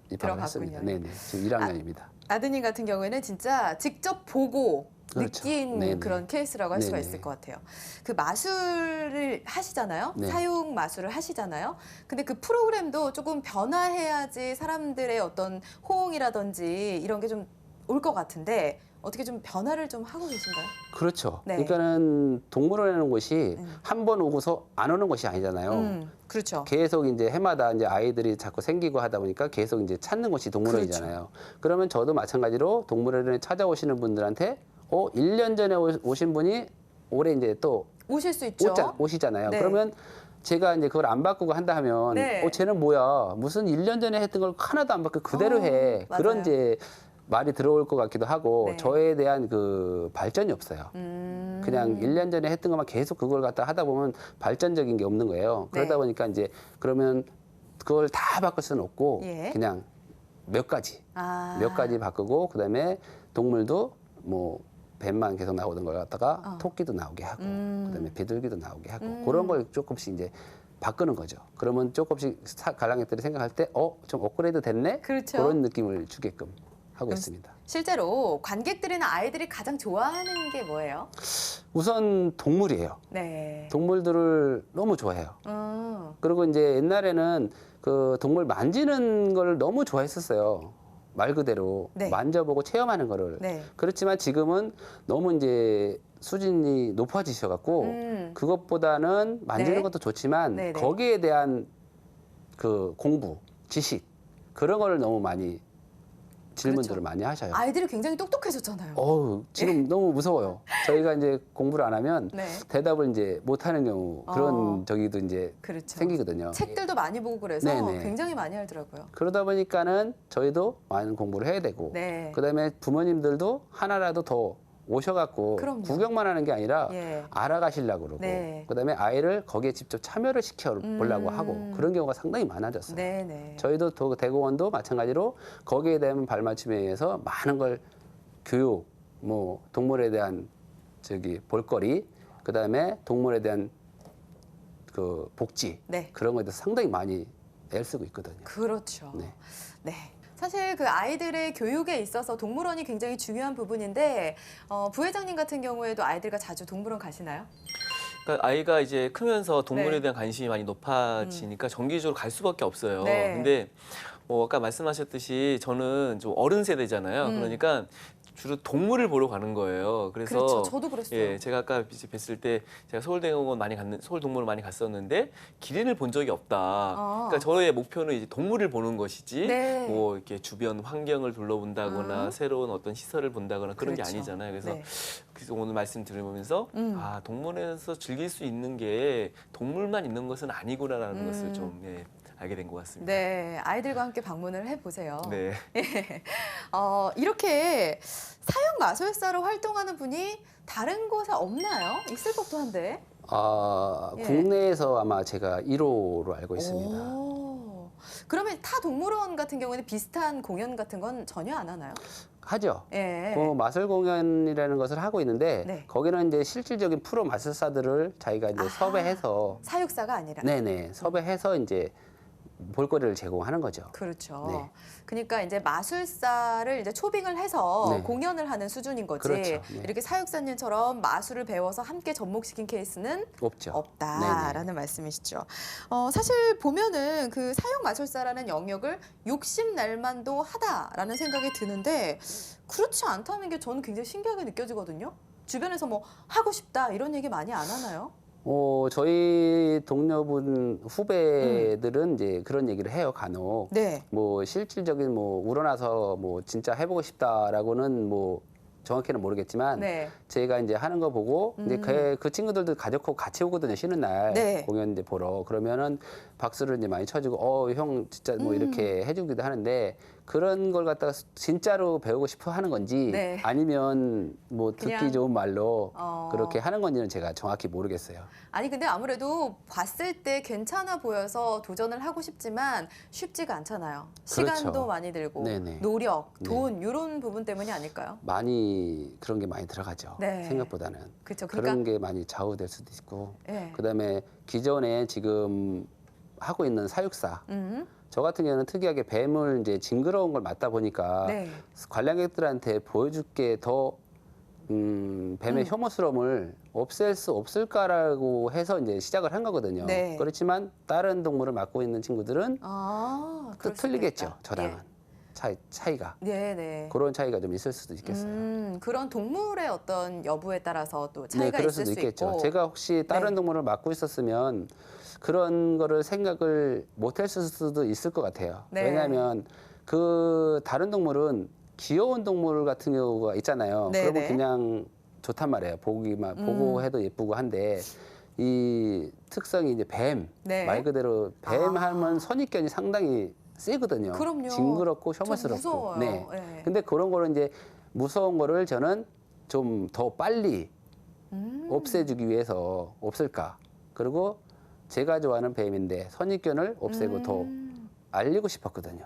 입학을 했습니다. 들어갔군요. 네네 지금 1학년입니다. 아드님 같은 경우에는 진짜 직접 보고 그렇죠. 느낀 네네. 그런 케이스라고 할 수가 네네. 있을 것 같아요. 그 마술을 하시잖아요. 네. 사육 마술을 하시잖아요. 근데 그 프로그램도 조금 변화해야지 사람들의 어떤 호응이라든지 이런 게 좀 올 것 같은데 어떻게 좀 변화를 좀 하고 계신가요? 그렇죠. 네. 그러니까는 동물원이라는 곳이 한 번 오고서 안 오는 곳이 아니잖아요. 그렇죠. 계속 이제 해마다 이제 아이들이 자꾸 생기고 하다 보니까 계속 이제 찾는 곳이 동물원이잖아요. 그렇죠. 그러면 저도 마찬가지로 동물원에 찾아오시는 분들한테 1년 전에 오신 분이 올해 이제 또 오실 수 있죠. 오시잖아요. 네. 그러면 제가 이제 그걸 안 바꾸고 한다 하면 네. 쟤는 뭐야? 무슨 1년 전에 했던 걸 하나도 안 바꾸고 그대로 해. 맞아요. 그런 이제 말이 들어올 것 같기도 하고 네. 저에 대한 그 발전이 없어요. 그냥 1년 전에 했던 것만 계속 그걸 갖다 하다 보면 발전적인 게 없는 거예요. 그러다 네. 보니까 이제 그러면 그걸 다 바꿀 수는 없고 예. 그냥 몇 가지 아. 몇 가지 바꾸고 그다음에 동물도 뭐 뱀만 계속 나오던 걸 갖다가 토끼도 나오게 하고 그다음에 비둘기도 나오게 하고 그런 걸 조금씩 이제 바꾸는 거죠. 그러면 조금씩 관람객들이 생각할 때 좀 업그레이드 됐네? 그렇죠. 그런 느낌을 주게끔 하고 있습니다. 실제로 관객들이나 아이들이 가장 좋아하는 게 뭐예요? 우선 동물이에요. 네. 동물들을 너무 좋아해요. 그리고 이제 옛날에는 그 동물 만지는 걸 너무 좋아했었어요. 말 그대로 네. 만져보고 체험하는 거를. 네. 그렇지만 지금은 너무 이제 수준이 높아지셔갖고 그것보다는 만지는 네. 것도 좋지만 네, 네. 거기에 대한 그 공부, 지식 그런 거를 너무 많이 질문들을 그렇죠. 많이 하셔요. 아이들이 굉장히 똑똑해졌잖아요. 지금 너무 무서워요. 저희가 이제 공부를 안 하면 네. 대답을 이제 못 하는 경우 그런 저기도 이제 그렇죠. 생기거든요. 책들도 많이 보고 그래서 네네. 굉장히 많이 알더라고요. 그러다 보니까는 저희도 많은 공부를 해야 되고 네. 그다음에 부모님들도 하나라도 더 오셔갖고 그럼요. 구경만 하는 게 아니라 예. 알아가시려고 그러고 네. 그다음에 아이를 거기에 직접 참여를 시켜보려고 하고 그런 경우가 상당히 많아졌어요. 네네. 저희도 대공원도 마찬가지로 거기에 대한 발맞춤에 의해서 많은 걸 교육, 뭐 동물에 대한 볼거리, 그다음에 동물에 대한 그 복지 네. 그런 거에 대해서 상당히 많이 애쓰고 있거든요. 그렇죠. 네. 네. 사실 그 아이들의 교육에 있어서 동물원이 굉장히 중요한 부분인데 부회장님 같은 경우에도 아이들과 자주 동물원 가시나요? 그러니까 아이가 이제 크면서 동물에 네. 대한 관심이 많이 높아지니까 정기적으로 갈 수밖에 없어요. 네. 근데 아까 말씀하셨듯이 저는 좀 어른 세대잖아요. 그러니까 주로 동물을 보러 가는 거예요. 그래서 그렇죠. 저도 그랬어요. 예, 제가 아까 이제 뵀을 때 제가 서울동물을 많이 갔었는데 기린을 본 적이 없다. 그러니까 저의 목표는 이제 동물을 보는 것이지 네. 뭐 이렇게 주변 환경을 둘러본다거나 새로운 어떤 시설을 본다거나 그런 그렇죠. 게 아니잖아요. 그래서 네. 그래서 오늘 말씀 들으면서 동물원에서 즐길 수 있는 게 동물만 있는 것은 아니구나라는 것을 좀 알게 된 것 같습니다. 네, 아이들과 함께 방문을 해보세요. 네. 이렇게 사육 마술사로 활동하는 분이 다른 곳에 없나요? 있을 법도 한데. 예. 국내에서 아마 제가 1호로 알고 있습니다. 오, 그러면 타 동물원 같은 경우에는 비슷한 공연 같은 건 전혀 안 하나요? 하죠. 예. 마술 공연이라는 것을 하고 있는데 네. 거기는 이제 실질적인 프로 마술사들을 자기가 이제 섭외해서 사육사가 아니라. 네네 섭외해서 이제 볼거리를 제공하는 거죠. 그렇죠. 네. 그러니까 이제 마술사를 이제 초빙을 해서 네. 공연을 하는 수준인 거지. 그렇죠. 네. 이렇게 사육사님처럼 마술을 배워서 함께 접목시킨 케이스는 없죠. 없다라는 말씀이시죠. 사실 보면은 그 사육 마술사라는 영역을 욕심낼만도 하다라는 생각이 드는데 그렇지 않다는 게 저는 굉장히 신기하게 느껴지거든요. 주변에서 뭐 하고 싶다 이런 얘기 많이 안 하나요? 저희 동료분 후배들은 이제 그런 얘기를 해요, 간혹. 네. 뭐 실질적인 우러나서 진짜 해보고 싶다라고는 정확히는 모르겠지만 네. 제가 이제 하는 거 보고 이제 그 친구들도 가족하고 같이 오거든요, 쉬는 날 네. 공연 이제 보러. 그러면은 박수를 이제 많이 쳐주고 형 진짜 이렇게 해주기도 하는데 그런 걸 갖다가 진짜로 배우고 싶어 하는 건지 네. 아니면 듣기 그냥, 좋은 말로 어. 그렇게 하는 건지는 제가 정확히 모르겠어요. 아니 근데 아무래도 봤을 때 괜찮아 보여서 도전을 하고 싶지만 쉽지가 않잖아요. 시간도 그렇죠. 많이 들고 네네. 노력, 네. 돈 이런 부분 때문이 아닐까요? 그런 게 많이 들어가죠. 네. 생각보다는. 그렇죠. 그런 그러니까 게 많이 좌우될 수도 있고. 예. 그다음에 기존에 지금 하고 있는 사육사. 저 같은 경우는 특이하게 뱀을 이제 징그러운 걸 맞다 보니까 네. 관람객들한테 보여줄 게 더 뱀의 혐오스러움을 없앨 수 없을까라고 해서 이제 시작을 한 거거든요. 네. 그렇지만 다른 동물을 맡고 있는 친구들은 또 또 틀리겠죠. 저랑은 차이가. 네네. 그런 차이가 좀 있을 수도 있겠어요. 그런 동물의 어떤 여부에 따라서 또 차이가 그럴 있을 수도 수 있겠죠. 있고. 제가 혹시 다른 네. 동물을 맡고 있었으면 그런 거를 생각을 못했을 수도 있을 것 같아요. 네. 왜냐하면 그 다른 동물은 귀여운 동물 같은 경우가 있잖아요. 네, 그러면 네. 그냥 좋단 말이에요. 보고 해도 예쁘고 한데 이 특성이 이제 뱀, 네. 말 그대로 뱀 하면 선입견이 상당히 세거든요. 그럼요. 징그럽고 저 혐오스럽고. 무서워요. 네. 네. 근데 그런 거를 이제 무서운 거를 저는 좀 더 빨리 없애주기 위해서 없을까. 그리고 제가 좋아하는 뱀인데 선입견을 없애고 더 알리고 싶었거든요.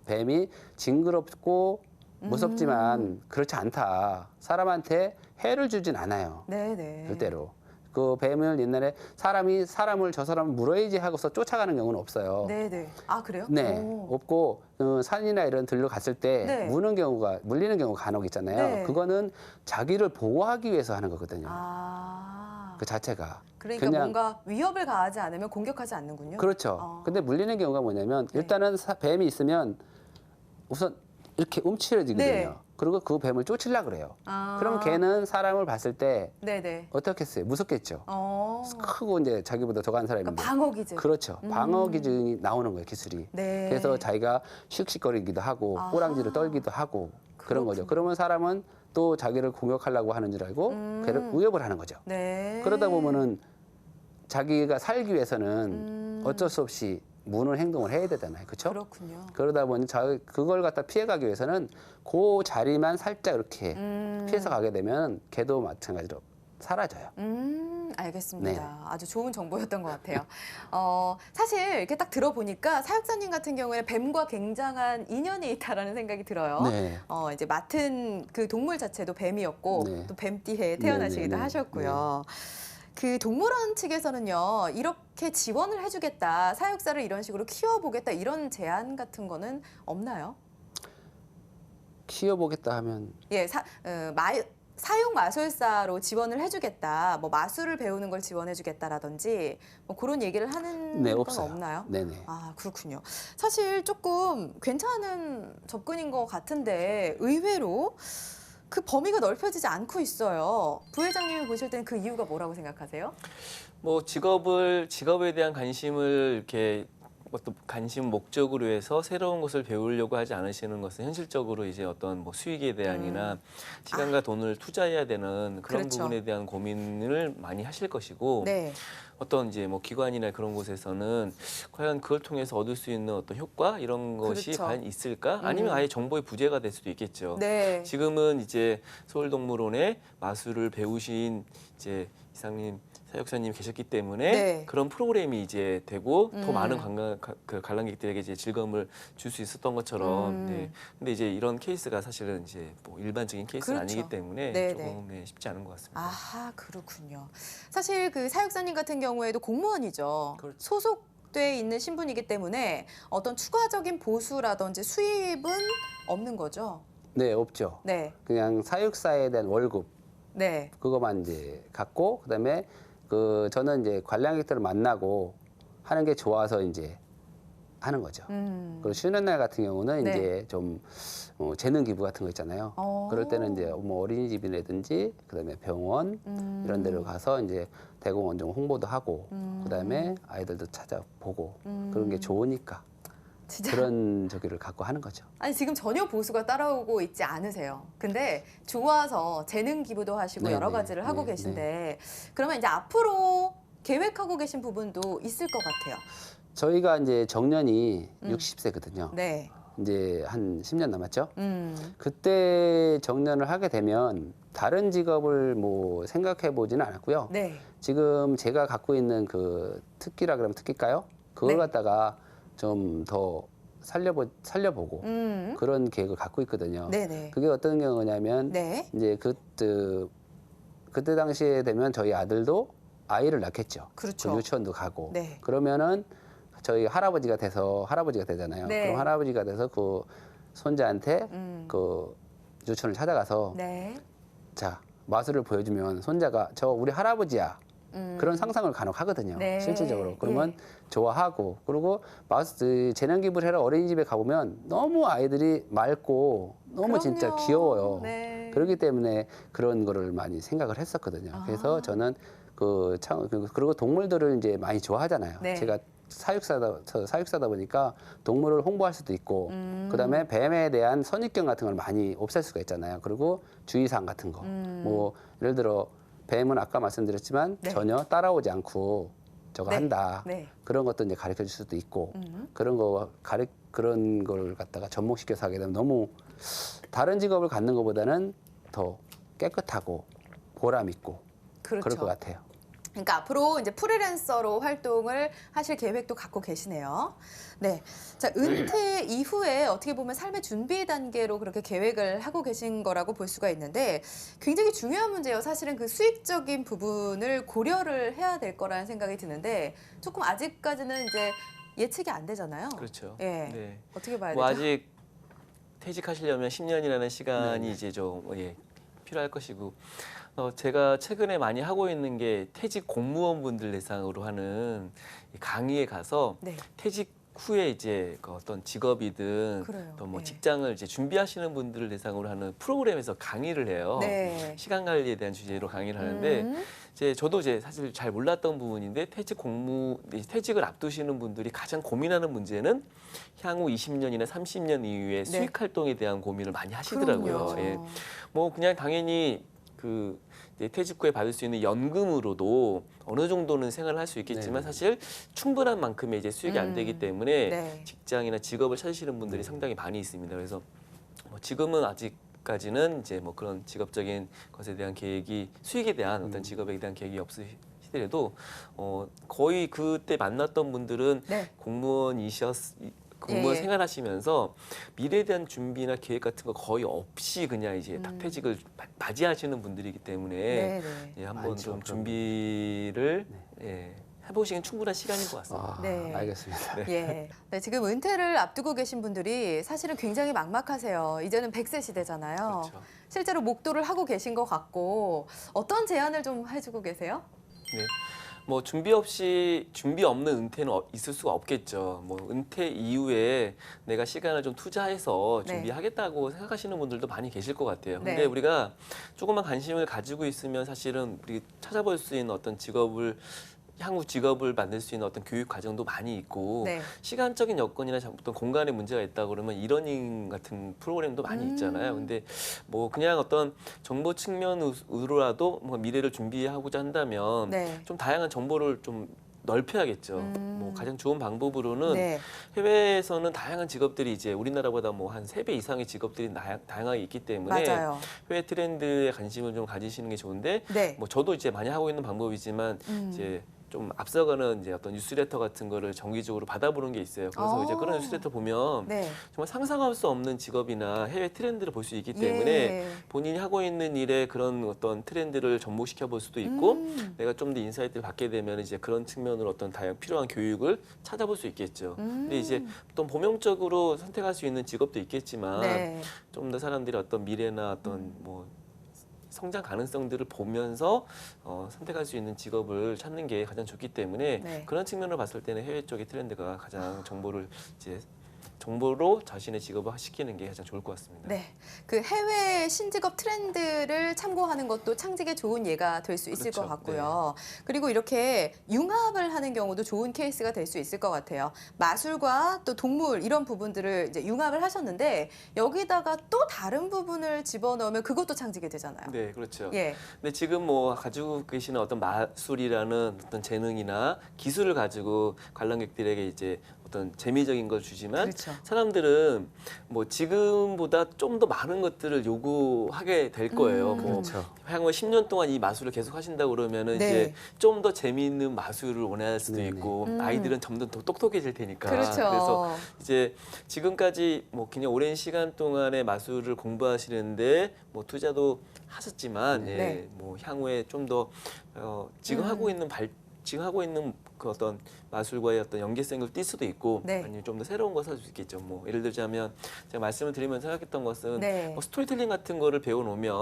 뱀이 징그럽고 무섭지만 그렇지 않다. 사람한테 해를 주진 않아요. 네네. 절대로. 그 뱀을 옛날에 사람이 사람을 저 사람 물어야지 하고서 쫓아가는 경우는 없어요. 네네. 아 그래요? 네, 오. 없고 산이나 이런 들로 갔을 때 네. 물리는 경우가 간혹 있잖아요. 네. 그거는 자기를 보호하기 위해서 하는 거거든요. 아. 그 자체가. 그러니까 그냥- 뭔가 위협을 가하지 않으면 공격하지 않는군요. 그렇죠. 근데 물리는 경우가 뭐냐면 네. 일단은 뱀이 있으면 우선 이렇게 움츠러지거든요. 네. 그리고 그 뱀을 쫓으려고 그래요. 아. 그럼 걔는 사람을 봤을 때 네네. 어떻겠어요? 무섭겠죠. 어. 크고 이제 자기보다 더 간 사람인데. 그러니까 방어 기제. 그렇죠. 방어 기준이 나오는 거예요, 기술이. 네. 그래서 자기가 씩씩거리기도 하고 아하. 꼬랑지를 떨기도 하고 그런 거죠. 그렇군요. 그러면 사람은 또 자기를 공격하려고 하는 줄 알고 걔를 위협을 하는 거죠. 네. 그러다 보면은 자기가 살기 위해서는 어쩔 수 없이 무는 행동을 해야 되잖아요. 그렇죠? 그렇군요. 그러다 보니 그걸 갖다 피해가기 위해서는 그 자리만 살짝 이렇게 피해서 가게 되면 걔도 마찬가지로 사라져요. 알겠습니다. 네. 아주 좋은 정보였던 것 같아요. 사실 이렇게 딱 들어보니까 사육사님 같은 경우에는 뱀과 굉장한 인연이 있다라는 생각이 들어요. 네. 이제 맡은 그 동물 자체도 뱀이었고 네. 또 뱀띠에 태어나시기도 네, 네, 네. 하셨고요. 그 동물원 측에서는요, 이렇게 지원을 해주겠다, 사육사를 이런 식으로 키워보겠다 이런 제안 같은 거는 없나요? 키워보겠다 하면 예, 사육 마술사로 지원을 해주겠다, 뭐 마술을 배우는 걸 지원해주겠다라든지 뭐 그런 얘기를 하는 네, 건 없어요. 없나요? 네네. 아, 그렇군요. 사실 조금 괜찮은 접근인 것 같은데 의외로 그 범위가 넓혀지지 않고 있어요. 부회장님이 보실 때는 그 이유가 뭐라고 생각하세요? 뭐 직업에 대한 관심을 이렇게 어떤 관심 목적으로 해서 새로운 것을 배우려고 하지 않으시는 것은 현실적으로 이제 어떤 뭐 수익에 대한이나 시간과 돈을 투자해야 되는 그런 그렇죠. 부분에 대한 고민을 많이 하실 것이고 네. 어떤 이제 뭐 기관이나 그런 곳에서는 과연 그걸 통해서 얻을 수 있는 어떤 효과 이런 것이 그렇죠. 과연 있을까? 아니면 아예 정보의 부재가 될 수도 있겠죠. 네. 지금은 이제 서울동물원에 마술을 배우신 이제 이상님 사육사님 계셨기 때문에 네. 그런 프로그램이 이제 되고 더 많은 관람객들에게 이제 즐거움을 줄 수 있었던 것처럼. 네. 근데 이제 이런 케이스가 사실은 이제 뭐 일반적인 케이스는 그렇죠. 아니기 때문에 네, 조금 쉽지 않은 것 같습니다. 아하, 그렇군요. 사실 그 사육사님 같은 경우에도 공무원이죠. 그렇죠. 소속돼 있는 신분이기 때문에 어떤 추가적인 보수라든지 수입은 없는 거죠. 네, 없죠. 네. 그냥 사육사에 대한 월급 네. 그거만 이제 갖고 그다음에 저는 이제 관람객들을 만나고 하는 게 좋아서 이제 하는 거죠. 그리고 쉬는 날 같은 경우는 네. 이제 좀 재능 기부 같은 거 있잖아요. 어. 그럴 때는 이제 뭐 어린이집이라든지 그다음에 병원 이런 데로 가서 이제 대공원종 홍보도 하고 그다음에 아이들도 찾아보고 그런 게 좋으니까 진짜. 그런 저기를 갖고 하는 거죠. 아니 지금 전혀 보수가 따라오고 있지 않으세요. 근데 좋아서 재능 기부도 하시고 네, 여러 네. 가지를 하고 네, 계신데 그러면 이제 앞으로 계획하고 계신 부분도 있을 것 같아요. 저희가 이제 정년이 60세거든요. 네. 이제 한 10년 남았죠. 그때 정년을 하게 되면 다른 직업을 뭐 생각해 보지는 않았고요. 네. 지금 제가 갖고 있는 그 특기라 그러면 특기일까요? 그걸 네. 갖다가 좀 더 살려보고 그런 계획을 갖고 있거든요. 네네. 그게 어떤 경우냐면 네. 이제 그때 당시에 되면 저희 아들도 아이를 낳겠죠. 그렇죠. 그 유치원도 가고. 네. 그러면은 저희 할아버지가 되잖아요. 네. 그럼 할아버지가 돼서 그 손자한테 그 유치원을 찾아가서 네. 자 마술을 보여주면 손자가 저 우리 할아버지야. 그런 상상을 간혹 하거든요. 네. 실질적으로. 그러면 예. 좋아하고 그리고 재능 기부를 하러 어린이집에 가보면 너무 아이들이 맑고 너무 진짜 그럼요. 귀여워요. 네. 그렇기 때문에 그런 거를 많이 생각을 했었거든요. 그래서 저는 그리고 동물들을 이제 많이 좋아하잖아요. 네. 제가 사육사다 보니까 동물을 홍보할 수도 있고 그다음에 뱀에 대한 선입견 같은 걸 많이 없앨 수가 있잖아요. 그리고 주의사항 같은 거. 뭐 예를 들어 뱀은 아까 말씀드렸지만 네. 전혀 따라오지 않고 저거 네. 한다. 네. 그런 것도 이제 가르쳐 줄 수도 있고 그런 거 그런 걸 갖다가 접목시켜서 하게 되면 너무 다른 직업을 갖는 것보다는 더 깨끗하고 보람 있고 그럴 것 그렇죠. 같아요. 그러니까 앞으로 이제 프리랜서로 활동을 하실 계획도 갖고 계시네요. 네. 자, 은퇴 이후에 어떻게 보면 삶의 준비 단계로 그렇게 계획을 하고 계신 거라고 볼 수가 있는데 굉장히 중요한 문제예요. 사실은 그 수익적인 부분을 고려를 해야 될 거라는 생각이 드는데 조금 아직까지는 이제 예측이 안 되잖아요. 그렇죠. 예. 네. 어떻게 봐야 뭐 되죠? 아직 퇴직하시려면 10년이라는 시간이 네네. 이제 좀 필요할 것이고 제가 최근에 많이 하고 있는 게 퇴직 공무원분들 대상으로 하는 이 강의에 가서 네. 퇴직 후에 이제 그 어떤 직업이든 그래요. 또 뭐 네. 직장을 이제 준비하시는 분들을 대상으로 하는 프로그램에서 강의를 해요. 네. 시간 관리에 대한 주제로 강의를 하는데 저도 사실 잘 몰랐던 부분인데 퇴직을 앞두시는 분들이 가장 고민하는 문제는 향후 20년이나 30년 이후에 수익 활동에 대한 고민을 많이 하시더라고요. 그럼요. 예. 뭐 그냥 당연히 그 이제 퇴직 후에 받을 수 있는 연금으로도 어느 정도는 생활을 할 수 있겠지만 네. 사실 충분한 만큼의 이제 수익이 안 되기 때문에 네. 직장이나 직업을 찾으시는 분들이 상당히 많이 있습니다. 그래서 뭐 지금은 아직까지는 이제 뭐 그런 직업적인 것에 대한 계획이 수익에 대한 어떤 직업에 대한 계획이 없으시더라도 거의 그때 만났던 분들은 네. 공무원 예. 생활하시면서 미래에 대한 준비나 계획 같은 거 거의 없이 그냥 이제 딱 퇴직을 맞이하시는 분들이기 때문에 네, 네. 예, 한번 많죠, 좀 그런 준비를 해보시긴 충분한 시간인 것 같습니다. 아, 네. 알겠습니다. 예. 네, 지금 은퇴를 앞두고 계신 분들이 사실은 굉장히 막막하세요. 이제는 100세 시대잖아요. 그렇죠. 실제로 목도를 하고 계신 것 같고 어떤 제안을 좀 해주고 계세요? 네. 뭐 준비 없는 은퇴는 있을 수가 없겠죠. 뭐 은퇴 이후에 내가 시간을 좀 투자해서 네. 준비하겠다고 생각하시는 분들도 많이 계실 것 같아요. 근데 네. 우리가 조금만 관심을 가지고 있으면 사실은 우리 찾아볼 수 있는 어떤 향후 직업을 만들 수 있는 어떤 교육 과정도 많이 있고 네. 시간적인 여건이나 어떤 공간에 문제가 있다 그러면 이러닝 같은 프로그램도 많이 있잖아요. 근데 뭐 그냥 어떤 정보 측면으로라도 뭐 미래를 준비하고자 한다면 네. 좀 다양한 정보를 좀 넓혀야겠죠. 뭐 가장 좋은 방법으로는 네. 해외에서는 다양한 직업들이 이제 우리나라보다 뭐 한 3배 이상의 직업들이 다양하게 있기 때문에 맞아요. 해외 트렌드에 관심을 좀 가지시는 게 좋은데 네. 뭐 저도 이제 많이 하고 있는 방법이지만 이제 좀 앞서가는 이제 어떤 뉴스레터 같은 거를 정기적으로 받아보는 게 있어요. 그래서 이제 그런 뉴스레터 보면 네. 정말 상상할 수 없는 직업이나 해외 트렌드를 볼 수 있기 때문에 예. 본인이 하고 있는 일에 그런 어떤 트렌드를 접목시켜 볼 수도 있고 내가 좀 더 인사이트를 받게 되면 이제 그런 측면으로 어떤 다양한 필요한 교육을 찾아볼 수 있겠죠. 근데 이제 어떤 범용적으로 선택할 수 있는 직업도 있겠지만 네. 좀 더 사람들이 어떤 미래나 어떤 뭐 성장 가능성들을 보면서 선택할 수 있는 직업을 찾는 게 가장 좋기 때문에 네. 그런 측면으로 봤을 때는 해외 쪽의 트렌드가 가장 정보로 자신의 직업을 시키는 게 가장 좋을 것 같습니다. 네. 그 해외 신직업 트렌드를 참고하는 것도 창직에 좋은 예가 될 수 있을 그렇죠. 것 같고요. 그리고 이렇게 융합을 하는 경우도 좋은 케이스가 될 수 있을 것 같아요. 마술과 또 동물 이런 부분들을 이제 융합을 하셨는데 여기다가 또 다른 부분을 집어넣으면 그것도 창직이 되잖아요. 네, 그렇죠. 예. 근데 지금 뭐 가지고 계시는 어떤 마술이라는 어떤 재능이나 기술을 가지고 관람객들에게 이제 어떤 재미적인 걸 주지만 그렇죠. 사람들은 뭐 지금보다 좀 더 많은 것들을 요구하게 될 거예요. 뭐 그렇죠. 향후 10년 동안 이 마술을 계속 하신다고 그러면은 네. 이제 좀 더 재미있는 마술을 원할 수도 네네. 있고 아이들은 점점 더 똑똑해질 테니까. 그렇죠. 그래서 이제 지금까지 뭐 그냥 오랜 시간 동안에 마술을 공부하시는데 뭐 투자도 하셨지만 네. 예, 뭐 향후에 좀 더 지금 하고 있는 그 어떤 마술과의 어떤 연계성을 띌 수도 있고 네. 아니면 좀 더 새로운 것을 할 수 있겠죠. 뭐 예를 들자면 제가 말씀을 드리면서 생각했던 것은 네. 뭐 스토리텔링 같은 거를 배워놓으면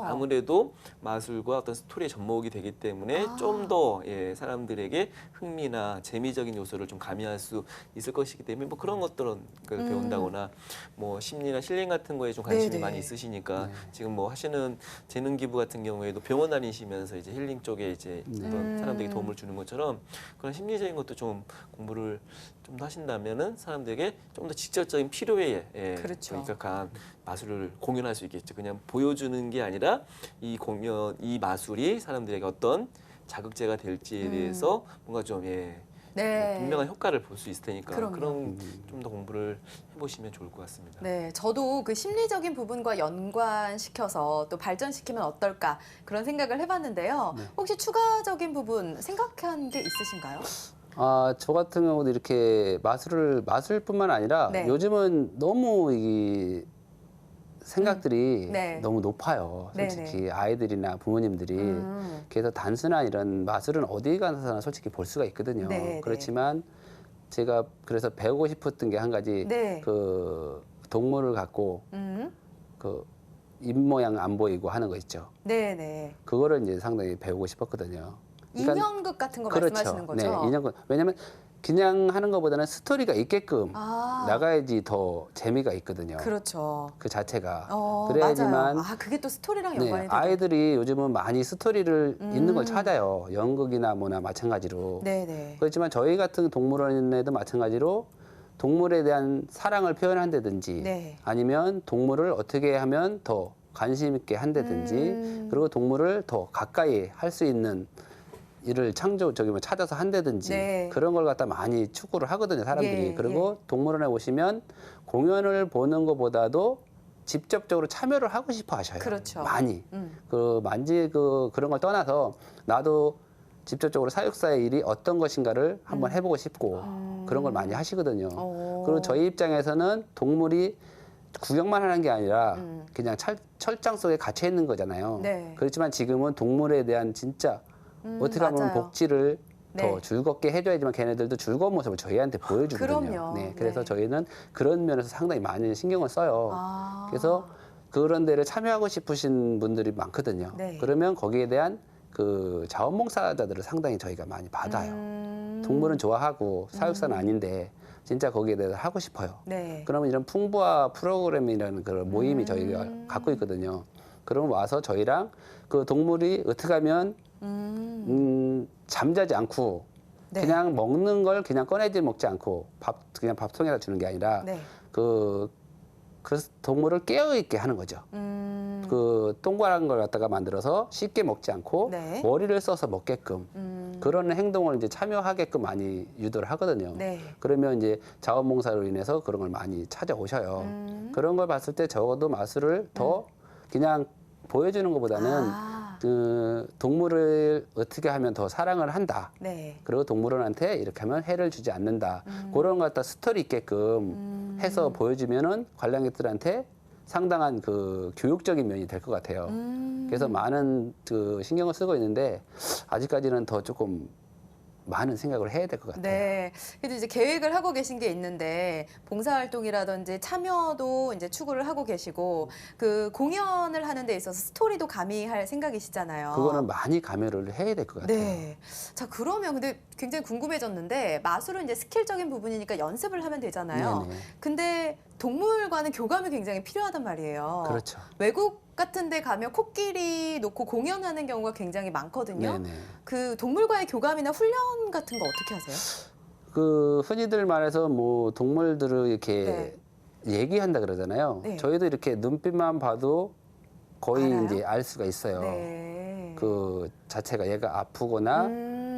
아무래도 마술과 어떤 스토리의 접목이 되기 때문에 좀 더 사람들에게 흥미나 재미적인 요소를 좀 가미할 수 있을 것이기 때문에 뭐 그런 것들을 배운다거나 뭐 심리나 힐링 같은 거에 좀 관심이 네네. 많이 있으시니까 지금 뭐 하시는 재능 기부 같은 경우에도 병원 다니시면서 이제 힐링 쪽에 이제 어떤 사람들에게 도움을 주는 것처럼 그런 심리적인 것도 좀 공부를 좀 더 하신다면은 사람들에게 좀 더 직접적인 필요에 그렇죠. 입각한 마술을 공연할 수 있겠죠. 그냥 보여주는 게 아니라 이 마술이 사람들에게 어떤 자극제가 될지에 대해서 뭔가 좀 네. 분명한 효과를 볼 수 있을 테니까 그럼요. 그런 좀 더 공부를 해보시면 좋을 것 같습니다. 네, 저도 그 심리적인 부분과 연관시켜서 또 발전시키면 어떨까 그런 생각을 해봤는데요. 네. 혹시 추가적인 부분 생각한 게 있으신가요? 저 같은 경우도 이렇게 마술뿐만 아니라 네. 요즘은 너무 이 생각들이 네. 너무 높아요. 솔직히 아이들이나 부모님들이. 그래서 단순한 이런 마술은 어디 가서나 솔직히 볼 수가 있거든요. 네, 그렇지만 제가 그래서 배우고 싶었던 게 한 가지 네. 그 동물을 갖고 그 입 모양 안 보이고 하는 거 있죠. 네네. 그거를 이제 상당히 배우고 싶었거든요. 인형극 같은 거 그렇죠. 말씀하시는 거죠? 네, 인형극. 왜냐하면 그냥 하는 것보다는 스토리가 있게끔 아, 나가야지 더 재미가 있거든요. 그렇죠. 그 자체가. 맞아요. 그래야지만 아, 그게 또 스토리랑 네, 연관이 되죠. 아이들이 요즘은 많이 스토리를 있는 걸 찾아요. 연극이나 뭐나 마찬가지로. 네네. 그렇지만 저희 같은 동물원에도 마찬가지로 동물에 대한 사랑을 표현한다든지 네. 아니면 동물을 어떻게 하면 더 관심 있게 한다든지 그리고 동물을 더 가까이 할 수 있는 일을 찾아서 한다든지 네. 그런 걸 갖다 많이 추구를 하거든요, 사람들이. 예, 그리고 동물원에 오시면 공연을 보는 것보다도 직접적으로 참여를 하고 싶어 하셔요. 그렇죠. 많이. 그런 걸 떠나서 나도 직접적으로 사육사의 일이 어떤 것인가를 한번 해보고 싶고 그런 걸 많이 하시거든요. 그리고 저희 입장에서는 동물이 구경만 하는 게 아니라 그냥 철장 속에 갇혀 있는 거잖아요. 네. 그렇지만 지금은 동물에 대한 진짜 어떻게 하면 맞아요. 복지를 네. 더 즐겁게 해줘야지만 걔네들도 즐거운 모습을 저희한테 보여주거든요. 그럼요. 네, 그래서 네. 저희는 그런 면에서 상당히 많이 신경을 써요. 아. 그래서 그런 데를 참여하고 싶으신 분들이 많거든요. 네. 그러면 거기에 대한 그 자원봉사자들을 상당히 저희가 많이 받아요. 동물은 좋아하고 사육사는 아닌데 진짜 거기에 대해서 하고 싶어요. 네. 그러면 이런 풍부화 프로그램이라는 그런 모임이 저희가 갖고 있거든요. 그러면 와서 저희랑 그 동물이 어떻게 하면 잠자지 않고 네. 그냥 먹는 걸 그냥 꺼내지 먹지 않고 그냥 밥통에다 주는 게 아니라 네. 그 동물을 깨어 있게 하는 거죠. 그 동그란 걸 갖다가 만들어서 쉽게 먹지 않고 네. 머리를 써서 먹게끔 그런 행동을 이제 참여하게끔 많이 유도를 하거든요. 네. 그러면 이제 자원봉사로 인해서 그런 걸 많이 찾아오셔요. 그런 걸 봤을 때 적어도 마술을 더 그냥 보여주는 것보다는 아. 그 동물을 어떻게 하면 더 사랑을 한다. 네. 그리고 동물원한테 이렇게 하면 해를 주지 않는다. 그런 걸 갖다 스토리 있게끔 해서 보여주면은 관람객들한테 상당한 그 교육적인 면이 될 것 같아요. 그래서 많은 그 신경을 쓰고 있는데 아직까지는 더 조금 많은 생각을 해야 될 것 같아요. 네. 그래도 이제 계획을 하고 계신 게 있는데 봉사활동이라든지 참여도 이제 추구를 하고 계시고 그 공연을 하는 데 있어서 스토리도 가미할 생각이시잖아요. 그거는 많이 가미를 해야 될 것 같아요. 네. 자, 그러면 근데 굉장히 궁금해졌는데 마술은 이제 스킬적인 부분이니까 연습을 하면 되잖아요. 네네. 근데 동물과는 교감이 굉장히 필요하단 말이에요. 그렇죠. 외국 같은 데 가면 코끼리 놓고 공연하는 경우가 굉장히 많거든요. 네네. 그 동물과의 교감이나 훈련 같은 거 어떻게 하세요? 그 흔히들 말해서 뭐 동물들을 이렇게 얘기한다 그러잖아요. 네. 저희도 이렇게 눈빛만 봐도 거의 알아요? 이제 알 수가 있어요. 네. 그 자체가 얘가 아프거나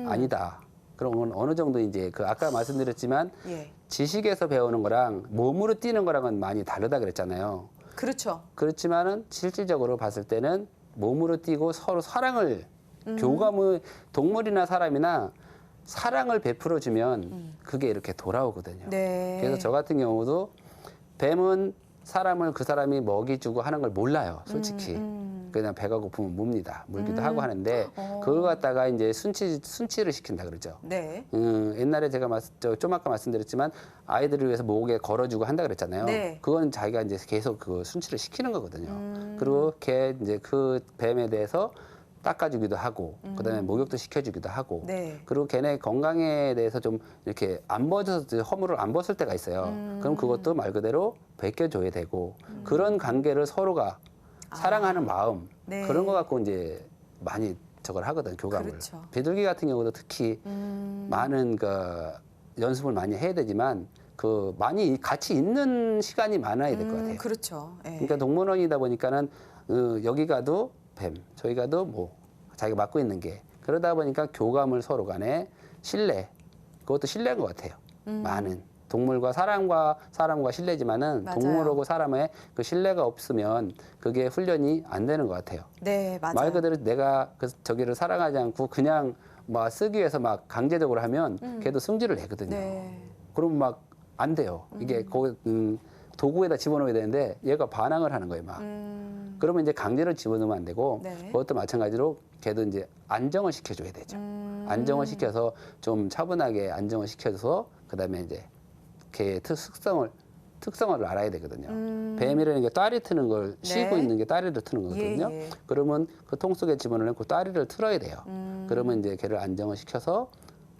아니다. 그런 건 어느 정도 이제 그 아까 말씀드렸지만 예. 지식에서 배우는 거랑 몸으로 뛰는 거랑은 많이 다르다 그랬잖아요. 그렇죠. 그렇지만은 실질적으로 봤을 때는 몸으로 뛰고 서로 사랑을 교감을 동물이나 사람이나 사랑을 베풀어 주면 그게 이렇게 돌아오거든요. 네. 그래서 저 같은 경우도 뱀은 사람을 그 사람이 먹이 주고 하는 걸 몰라요, 솔직히. 그냥 배가 고프면 묵니다. 물기도 하고 하는데 그걸 갖다가 이제 순치를 시킨다 그러죠. 네. 옛날에 제가 좀 아까 말씀드렸지만 아이들을 위해서 목에 걸어주고 한다 그랬잖아요. 네. 그건 자기가 이제 계속 그 순치를 시키는 거거든요. 그리고 걔 이제 그 뱀에 대해서 닦아주기도 하고 그다음에 목욕도 시켜주기도 하고 네. 그리고 걔네 건강에 대해서 좀 이렇게 안 벗어서 허물을 안 벗을 때가 있어요. 그럼 그것도 말 그대로 벗겨줘야 되고 그런 관계를 서로가 사랑하는 마음 네. 그런 거 갖고 이제 많이 저걸 하거든 교감을. 그렇죠. 비둘기 같은 경우도 특히 많은 그 연습을 많이 해야 되지만 그 많이 같이 있는 시간이 많아야 될 것 같아요. 그렇죠. 예. 그러니까 동물원이다 보니까는 여기 가도 뱀, 저희 가도 뭐 자기가 맡고 있는 게 그러다 보니까 교감을 서로 간에 신뢰, 그것도 신뢰인 것 같아요. 많은 동물과 사람과 신뢰지만은 맞아요. 동물하고 사람의 그 신뢰가 없으면 그게 훈련이 안 되는 것 같아요. 네, 맞아요. 말 그대로 내가 저기를 사랑하지 않고 그냥 막 쓰기 위해서 막 강제적으로 하면 걔도 승질을 내거든요. 네. 그러면 막 안 돼요. 이게 도구에다 집어넣어야 되는데 얘가 반항을 하는 거예요, 막. 그러면 이제 강제로 집어넣으면 안 되고 네. 그것도 마찬가지로 걔도 이제 안정을 시켜줘야 되죠. 안정을 시켜서 좀 차분하게 안정을 시켜서 그다음에 이제 걔의 특성을 알아야 되거든요. 뱀이라는 게 따리 트는 걸 쉬고 네. 있는 게 따리를 트는 거거든요. 예, 예. 그러면 그 통 속에 집어넣고 따리를 틀어야 돼요. 그러면 이제 걔를 안정을 시켜서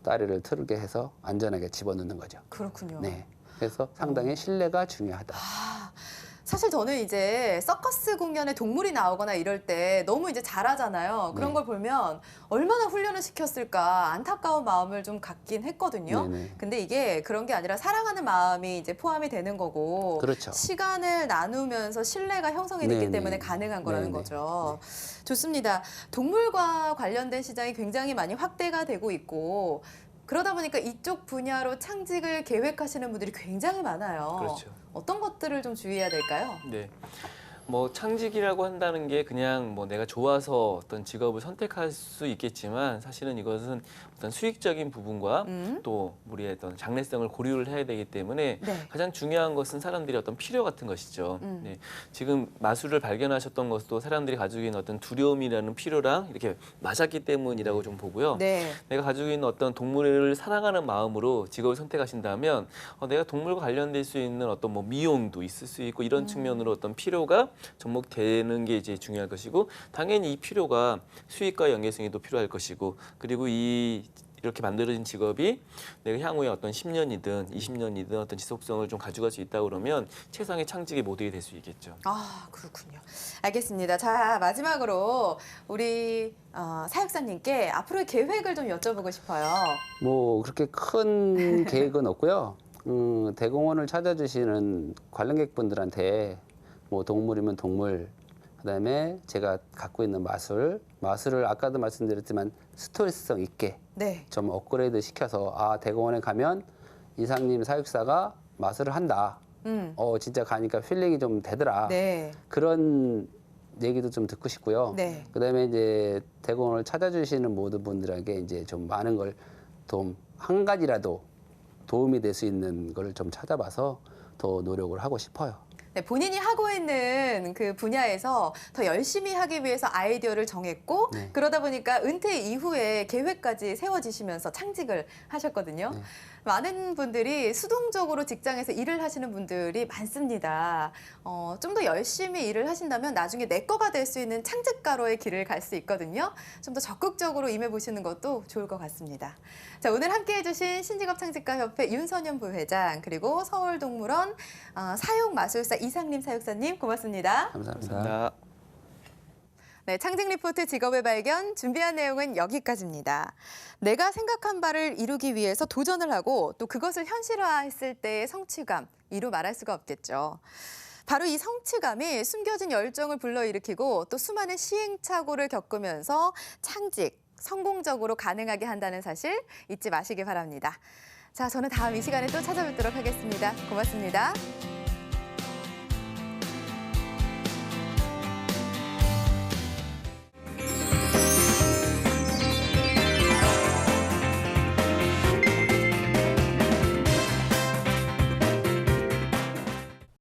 따리를 틀게 해서 안전하게 집어넣는 거죠. 그렇군요. 네. 그래서 상당히 신뢰가 중요하다. 사실 저는 이제 서커스 공연에 동물이 나오거나 이럴 때 너무 이제 잘하잖아요. 그런 네. 걸 보면 얼마나 훈련을 시켰을까 안타까운 마음을 좀 갖긴 했거든요. 네네. 근데 이게 그런 게 아니라 사랑하는 마음이 이제 포함이 되는 거고 그렇죠. 시간을 나누면서 신뢰가 형성이 됐기 네네. 때문에 가능한 거라는 네네. 거죠. 좋습니다. 동물과 관련된 시장이 굉장히 많이 확대가 되고 있고 그러다 보니까 이쪽 분야로 창직을 계획하시는 분들이 굉장히 많아요. 그렇죠. 어떤 것들을 좀 주의해야 될까요? 네. 뭐 창직이라고 한다는 게 그냥 뭐 내가 좋아서 어떤 직업을 선택할 수 있겠지만 사실은 이것은 어떤 수익적인 부분과 또 우리의 어떤 장래성을 고려를 해야 되기 때문에 네. 가장 중요한 것은 사람들이 어떤 필요 같은 것이죠. 네. 지금 마술을 발견하셨던 것도 사람들이 가지고 있는 어떤 두려움이라는 필요랑 이렇게 맞았기 때문이라고 좀 보고요. 네. 내가 가지고 있는 어떤 동물을 사랑하는 마음으로 직업을 선택하신다면 내가 동물과 관련될 수 있는 어떤 뭐 미용도 있을 수 있고 이런 측면으로 어떤 필요가 접목되는 게 이제 중요할 것이고 당연히 이 필요가 수익과 연계성이 또 필요할 것이고 그리고 이렇게 만들어진 직업이 내가 향후에 어떤 10년이든 20년이든 어떤 지속성을 좀 가져갈 수 있다 그러면 최상의 창직의 모델이 될 수 있겠죠. 아, 그렇군요. 알겠습니다. 자, 마지막으로 우리 사육사님께 앞으로의 계획을 좀 여쭤보고 싶어요. 뭐 그렇게 큰 계획은 없고요. 대공원을 찾아주시는 관람객분들한테 뭐 동물이면 동물, 그다음에 제가 갖고 있는 마술을 아까도 말씀드렸지만 스토리성 있게 네. 좀 업그레이드 시켜서 대공원에 가면 이상님 사육사가 마술을 한다. 진짜 가니까 필링이 좀 되더라. 네. 그런 얘기도 좀 듣고 싶고요. 네. 그다음에 이제 대공원을 찾아주시는 모든 분들에게 이제 좀 많은 걸 한 가지라도 도움이 될 수 있는 걸 좀 찾아봐서 더 노력을 하고 싶어요. 네, 본인이 하고 있는 그 분야에서 더 열심히 하기 위해서 아이디어를 정했고 네. 그러다 보니까 은퇴 이후에 계획까지 세워지시면서 창직을 하셨거든요. 네. 많은 분들이 수동적으로 직장에서 일을 하시는 분들이 많습니다. 좀 더 열심히 일을 하신다면 나중에 내 거가 될 수 있는 창직가로의 길을 갈 수 있거든요. 좀 더 적극적으로 임해보시는 것도 좋을 것 같습니다. 자, 오늘 함께해 주신 신직업창직가협회 윤선현 부회장 그리고 서울동물원 사육마술사 이상림 사육사님 고맙습니다. 감사합니다. 감사합니다. 네, 창직 리포트 직업의 발견 준비한 내용은 여기까지입니다. 내가 생각한 바를 이루기 위해서 도전을 하고 또 그것을 현실화했을 때의 성취감, 이루 말할 수가 없겠죠. 바로 이 성취감이 숨겨진 열정을 불러일으키고 또 수많은 시행착오를 겪으면서 창직, 성공적으로 가능하게 한다는 사실 잊지 마시기 바랍니다. 자, 저는 다음 이 시간에 또 찾아뵙도록 하겠습니다. 고맙습니다.